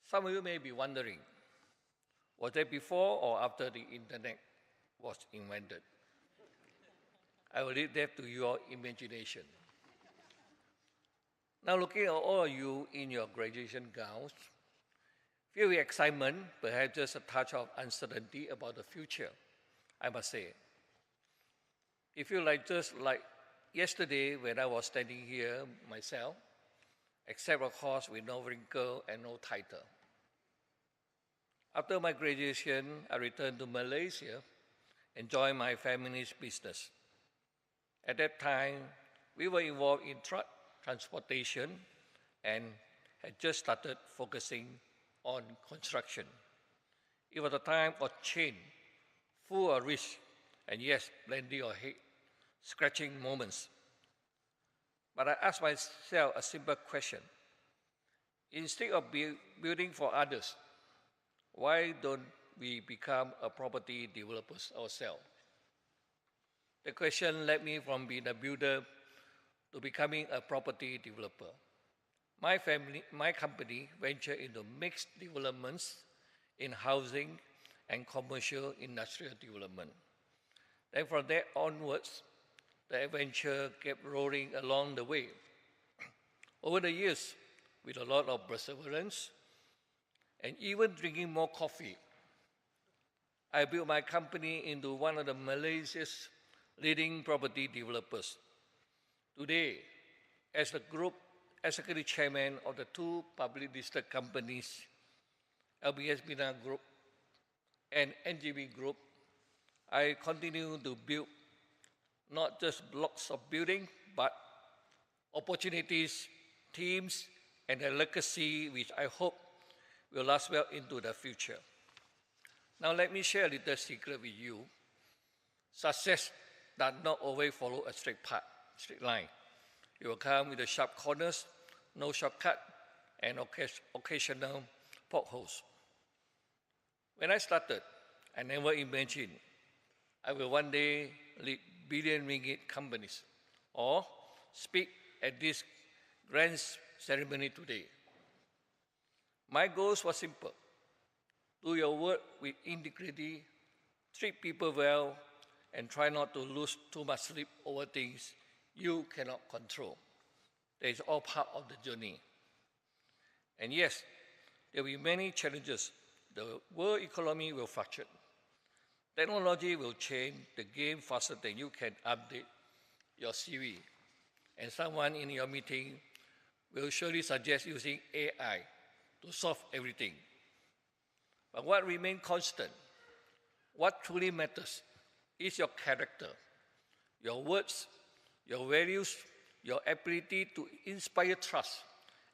Some of you may be wondering, was that before or after the internet was invented? I will leave that to your imagination. Now looking at all of you in your graduation gowns, feel the excitement, perhaps just a touch of uncertainty about the future, I must say. It feels like just like yesterday when I was standing here myself, except of course with no wrinkle and no title. After my graduation, I returned to Malaysia and joined my family's business. At that time, we were involved in truck transportation and had just started focusing on construction. It was a time of change, full of risk, and yes, plenty of head-scratching moments. But I asked myself a simple question. Instead of building for others, why don't we become a property developers ourselves? The question led me from being a builder to becoming a property developer. My company ventured into mixed developments in housing and commercial industrial development. Then from there onwards, the adventure kept rolling along the way. Over the years, with a lot of perseverance and even drinking more coffee, I built my company into one of the Malaysia's leading property developers. Today, as the group executive chairman of the two publicly listed companies, LBS Bina Group and NGB Group, I continue to build not just blocks of building, but opportunities, teams, and a legacy which I hope will last well into the future. Now let me share a little secret with you. Success does not always follow a straight line. It will come with the sharp corners, no shortcut, and occasional potholes. When I started, I never imagined I will one day lead billion ringgit companies or speak at this grand ceremony today. My goals were simple. Do your work with integrity, treat people well, and try not to lose too much sleep over things you cannot control. That is all part of the journey. And yes, there will be many challenges. The world economy will fluctuate. Technology will change the game faster than you can update your CV. And someone in your meeting will surely suggest using AI to solve everything. But what remains constant, what truly matters, is your character, your words, your values, your ability to inspire trust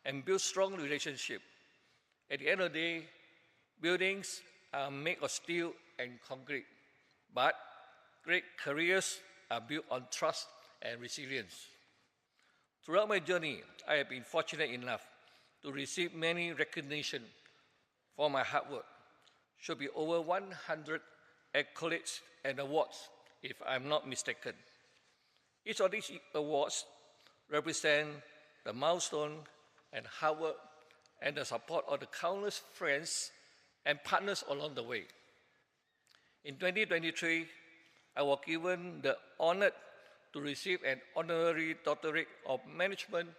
and build strong relationships. At the end of the day, buildings are made of steel and concrete, but great careers are built on trust and resilience. Throughout my journey, I have been fortunate enough to receive many recognition for my hard work. Should be over 100 accolades and awards, if I'm not mistaken. Each of these awards represent the milestone and hard work and the support of the countless friends and partners along the way. In 2023, I was given the honor to receive an honorary doctorate of management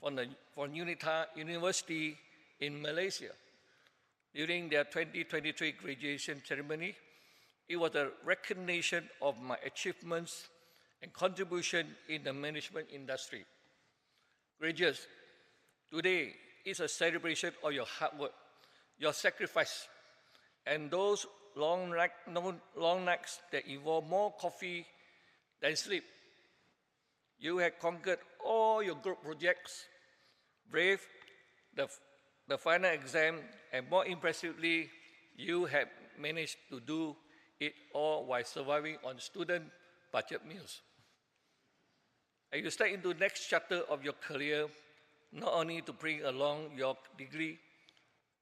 from UNITA University in Malaysia. During their 2023 graduation ceremony, it was a recognition of my achievements and contribution in the management industry. Graduates, today is a celebration of your hard work, your sacrifice, and those long nights that involve more coffee than sleep. You have conquered all your group projects, braved the final exam, and more impressively, you have managed to do it all while surviving on student budget meals. As you step into the next chapter of your career, not only to bring along your degree,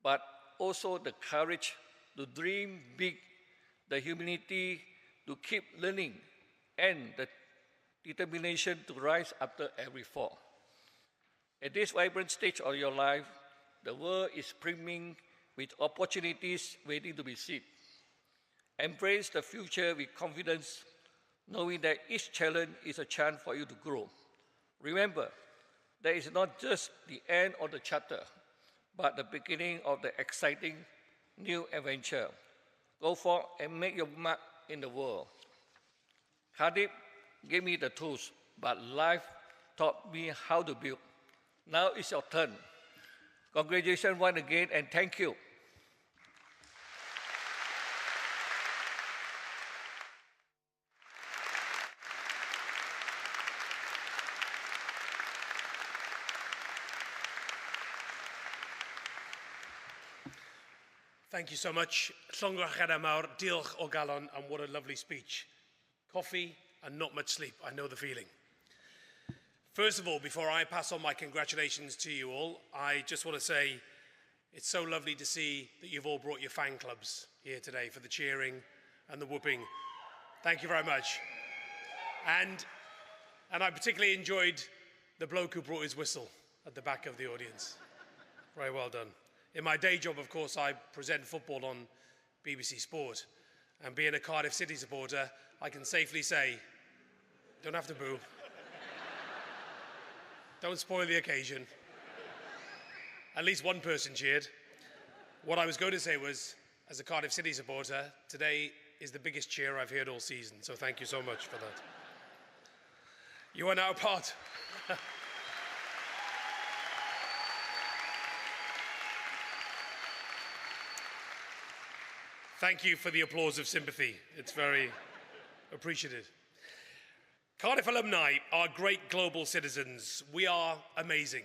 but also the courage to dream big, the humility to keep learning, and the determination to rise after every fall. At this vibrant stage of your life, the world is brimming with opportunities waiting to be seized. Embrace the future with confidence, knowing that each challenge is a chance for you to grow. Remember, that is not just the end of the chapter, but the beginning of the exciting new adventure. Go forth and make your mark in the world. Cardiff gave me the tools, but life taught me how to build. Now it's your turn. Congratulations once again, and thank you. Thank you so much. Llongrach Adamar, diolch o galon, and what a lovely speech. Coffee and not much sleep, I know the feeling. First of all, before I pass on my congratulations to you all, I just want to say it's so lovely to see that you've all brought your fan clubs here today for the cheering and the whooping. Thank you very much. And I particularly enjoyed the bloke who brought his whistle at the back of the audience. Very well done. In my day job, of course, I present football on BBC Sport. And being a Cardiff City supporter, I can safely say, don't have to boo. Don't spoil the occasion. At least one person cheered. What I was going to say was, as a Cardiff City supporter, today is the biggest cheer I've heard all season, so thank you so much for that. You are now part. Thank you for the applause of sympathy. It's very appreciated. Cardiff alumni are great global citizens. We are amazing.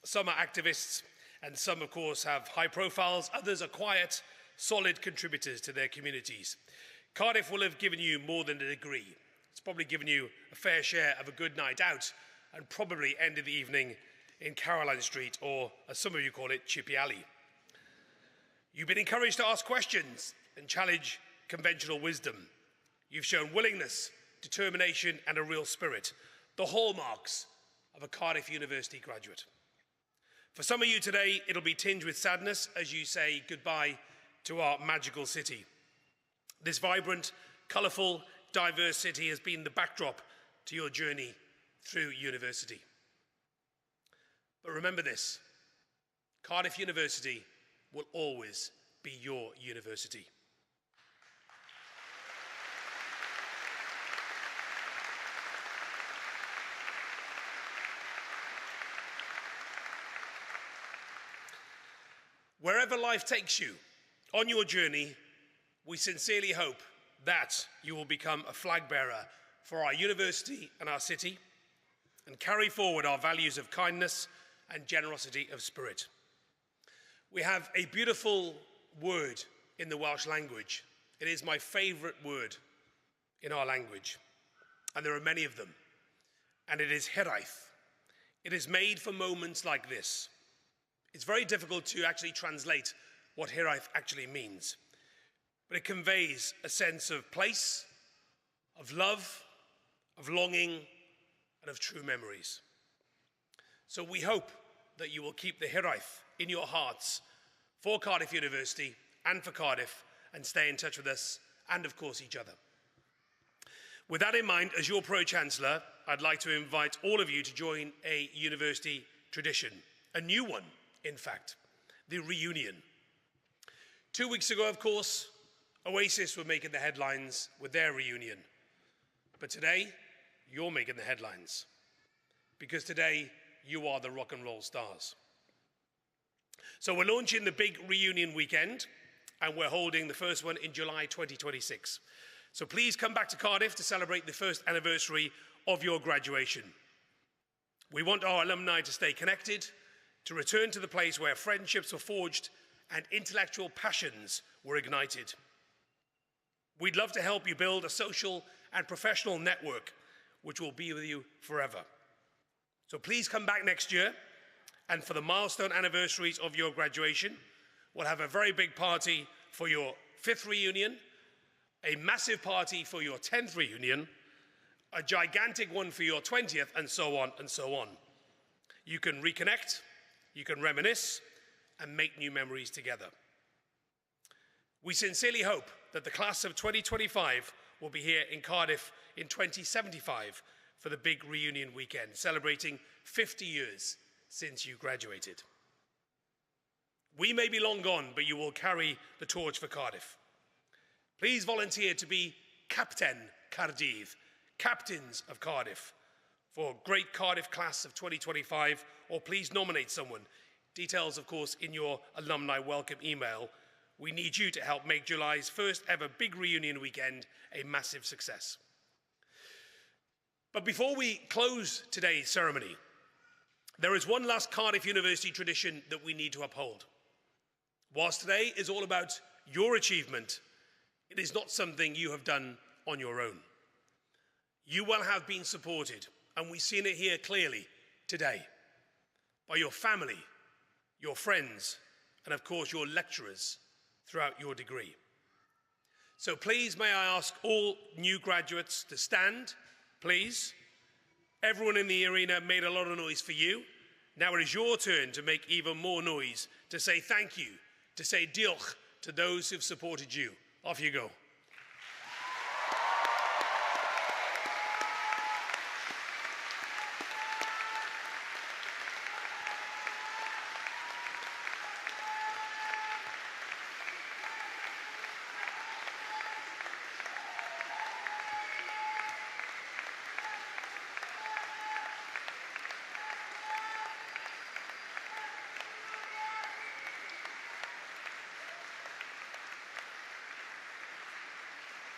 Some are activists, and some, of course, have high profiles. Others are quiet, solid contributors to their communities. Cardiff will have given you more than a degree. It's probably given you a fair share of a good night out, and probably ended the evening in Caroline Street, or as some of you call it, Chippy Alley. You've been encouraged to ask questions and challenge conventional wisdom. You've shown willingness, determination, and a real spirit, the hallmarks of a Cardiff University graduate. For some of you today, it'll be tinged with sadness as you say goodbye to our magical city. This vibrant, colourful, diverse city has been the backdrop to your journey through university. But remember this, Cardiff University will always be your university. Wherever life takes you on your journey, we sincerely hope that you will become a flag bearer for our university and our city and carry forward our values of kindness and generosity of spirit. We have a beautiful word in the Welsh language. It is my favourite word in our language, and there are many of them, and it is hiraeth. It is made for moments like this. It's very difficult to actually translate what hiraeth actually means, but it conveys a sense of place, of love, of longing, and of true memories. So we hope that you will keep the hiraeth in your hearts for Cardiff University and for Cardiff, and stay in touch with us and, of course, each other. With that in mind, as your Pro-Chancellor, I'd like to invite all of you to join a university tradition, a new one, in fact, the reunion. 2 weeks ago, of course, Oasis were making the headlines with their reunion. But today, you're making the headlines, because today, you are the rock and roll stars. So we're launching the big reunion weekend, and we're holding the first one in July 2026. So please come back to Cardiff to celebrate the first anniversary of your graduation. We want our alumni to stay connected, to return to the place where friendships were forged and intellectual passions were ignited. We'd love to help you build a social and professional network which will be with you forever. So please come back next year, and for the milestone anniversaries of your graduation, we'll have a very big party for your 5th reunion, a massive party for your 10th reunion, a gigantic one for your 20th, and so on and so on. You can reconnect, you can reminisce, and make new memories together. We sincerely hope that the class of 2025 will be here in Cardiff in 2075 for the big reunion weekend, celebrating 50 years since you graduated. We may be long gone, but you will carry the torch for Cardiff. Please volunteer to be Captain Cardydd, captains of Cardiff, for great Cardiff class of 2025, or please nominate someone. Details, of course, in your alumni welcome email. We need you to help make July's first ever big reunion weekend a massive success. But before we close today's ceremony, there is one last Cardiff University tradition that we need to uphold. Whilst today is all about your achievement, it is not something you have done on your own. You will have been supported, and we've seen it here clearly today, by your family, your friends, and of course your lecturers throughout your degree. So please may I ask all new graduates to stand, please. Everyone in the arena made a lot of noise for you. Now it is your turn to make even more noise, to say thank you, to say diolch to those who've supported you. Off you go.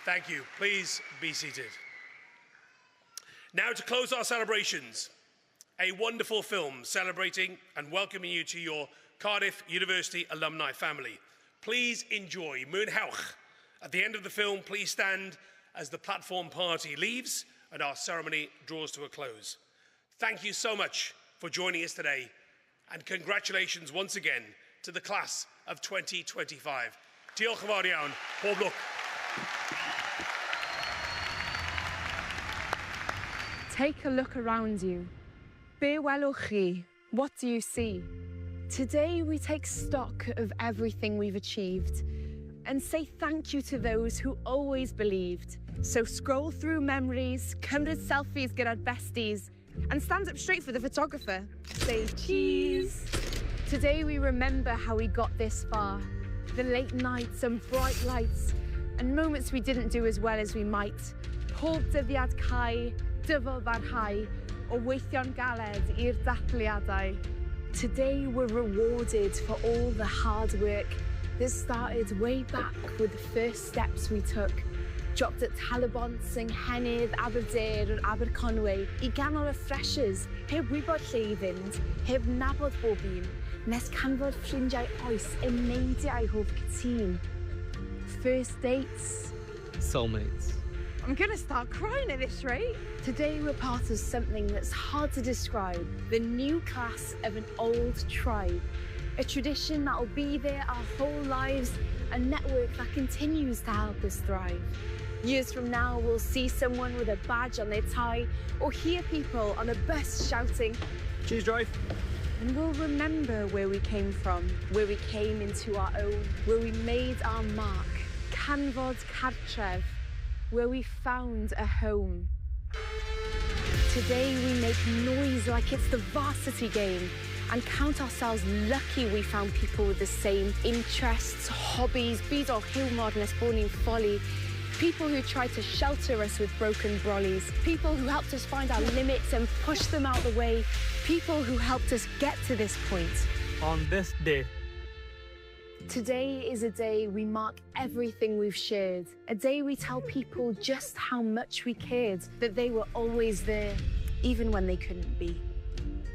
Thank you. Please be seated. Now to close our celebrations, a wonderful film celebrating and welcoming you to your Cardiff University alumni family. Please enjoy Mwynhewch. At the end of the film, please stand as the platform party leaves and our ceremony draws to a close. Thank you so much for joining us today, and congratulations once again to the class of 2025. Diolch yn fawr iawn. Pob lwc. Take a look around you. Be welwch chi? What do you see? Today we take stock of everything we've achieved and say thank you to those who always believed. So scroll through memories, cymryd selfies gyda'r besties, and stand up straight for the photographer. Say cheese. Today we remember how we got this far. The late nights and bright lights, and moments we didn't do as well as we might. Pob dyddiad cau, dyfal barhau, o weithio'n galed i'r datblyadau. Today we're rewarded for all the hard work that started way back with the first steps we took. Dropped at Talabont, yng Nghennydd, Aberdare or Aberconwy, I ganol y freshers, heb wybod lle I fynd, heb nabod bob un, nes canfod ffrindiau oes yn neidiau hob cytun. First dates. Soulmates. I'm gonna start crying at this rate. Today we're part of something that's hard to describe, the new class of an old tribe. A tradition that'll be there our whole lives, a network that continues to help us thrive. Years from now, we'll see someone with a badge on their tie or hear people on a bus shouting, Cheers, drive. And we'll remember where we came from, where we came into our own, where we made our mark, Canfod Cartref, where we found a home. Today we make noise like it's the varsity game and count ourselves lucky we found people with the same interests, hobbies, byd o'r hiwmor nes bod ni'n ffoli, people who tried to shelter us with broken brollies, people who helped us find our limits and push them out the way, people who helped us get to this point. On this day. Today is a day we mark everything we've shared, a day we tell people just how much we cared, that they were always there, even when they couldn't be.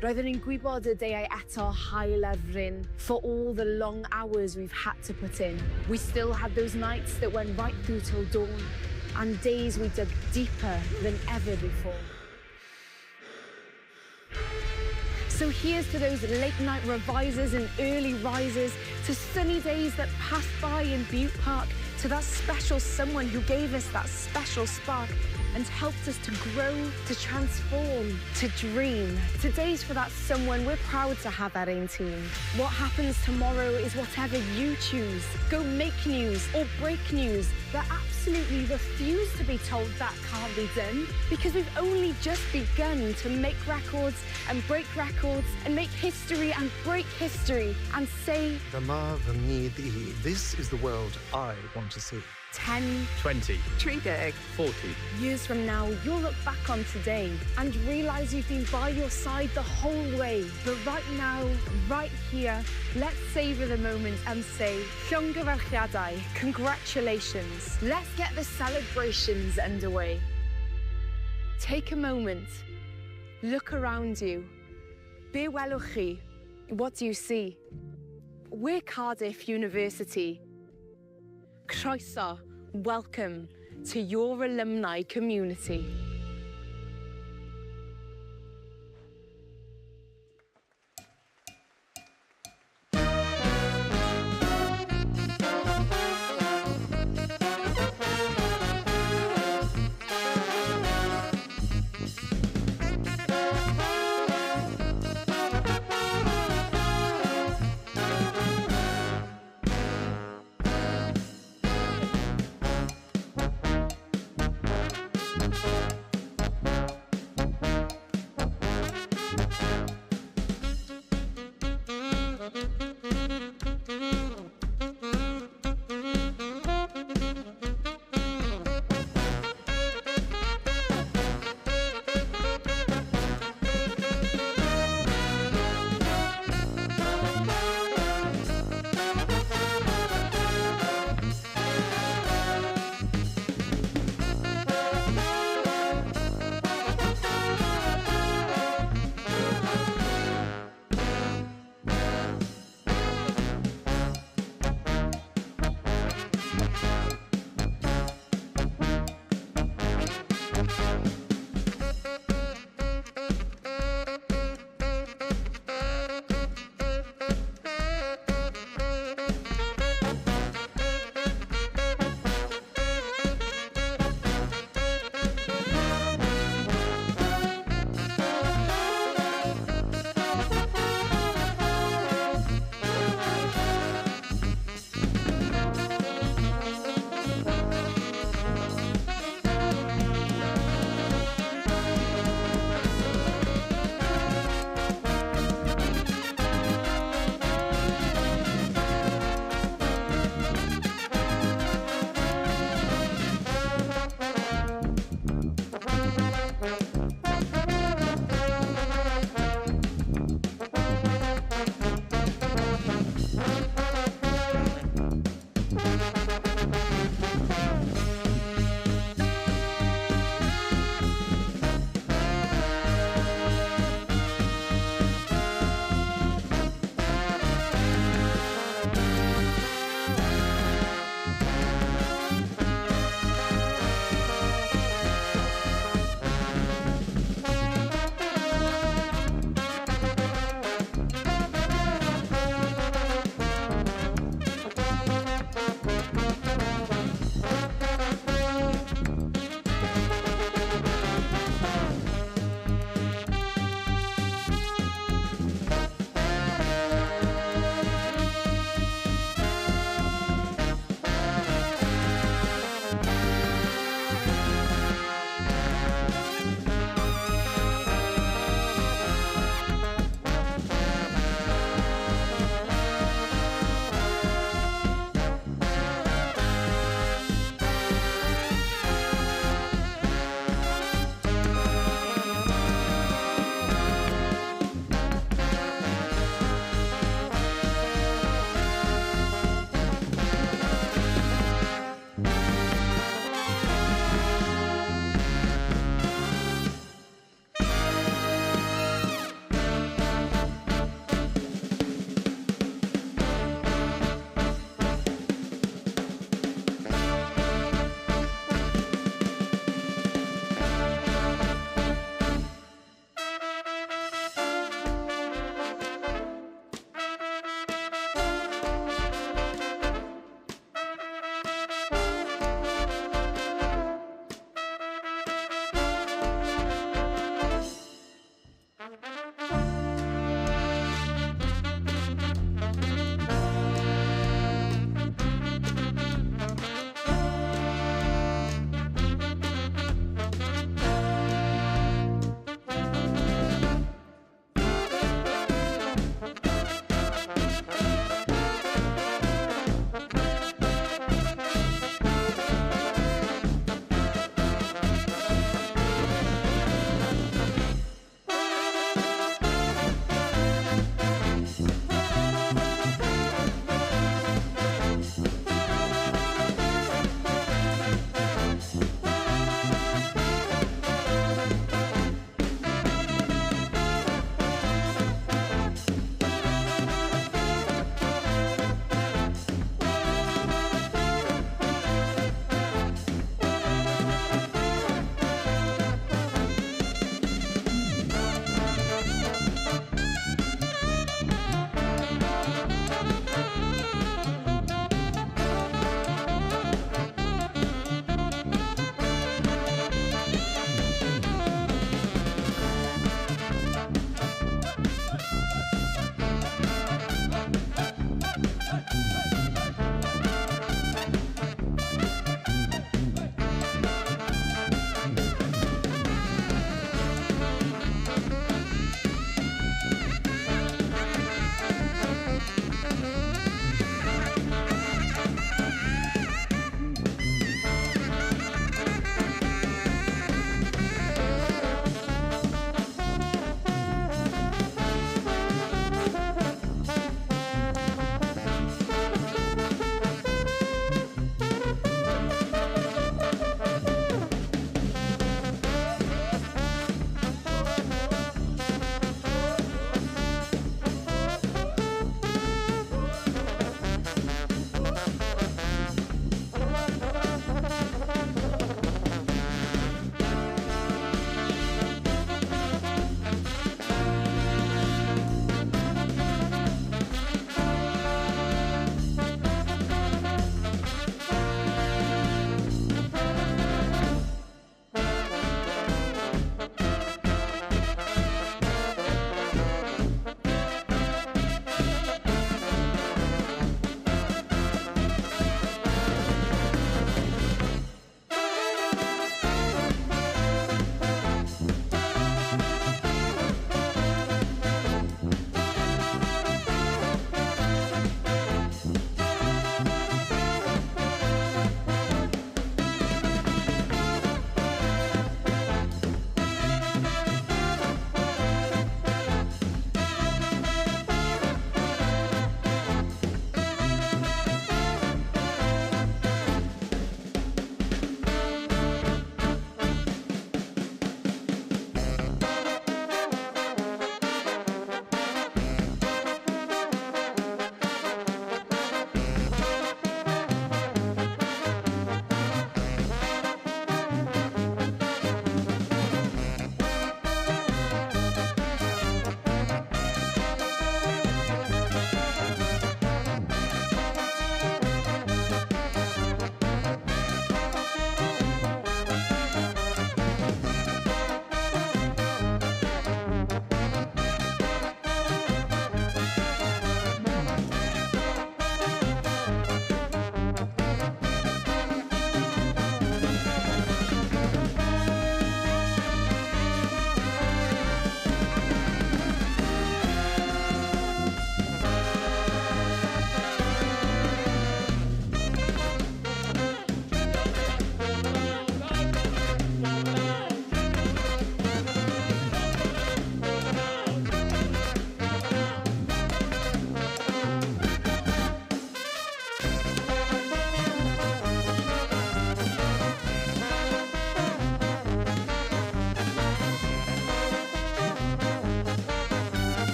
Roeddwn ni'n gwybod y deiau eto hael lyfryn for all the long hours we've had to put in. We still had those nights that went right through till dawn, and days we dug deeper than ever before. So here's to those late night revisers and early risers, to sunny days that passed by in Butte Park, to that special someone who gave us that special spark and helped us to grow, to transform, to dream. Today's for that someone we're proud to have at our team. What happens tomorrow is whatever you choose. Go make news or break news, but absolutely refuse to be told that can't be done, because we've only just begun to make records and break records and make history and break history and say, Dyma fy myd I. This is the world I want to see. 10, 20, 30, 40. Years from now, you'll look back on today and realise you've been by your side the whole way. But right now, right here, let's savour the moment and say, Llongyfarchiadau, congratulations. Let's get the celebrations underway. Take a moment. Look around you. Be welwch chi? What do you see? We're Cardiff University. Croeso, welcome to your alumni community.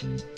Thank you.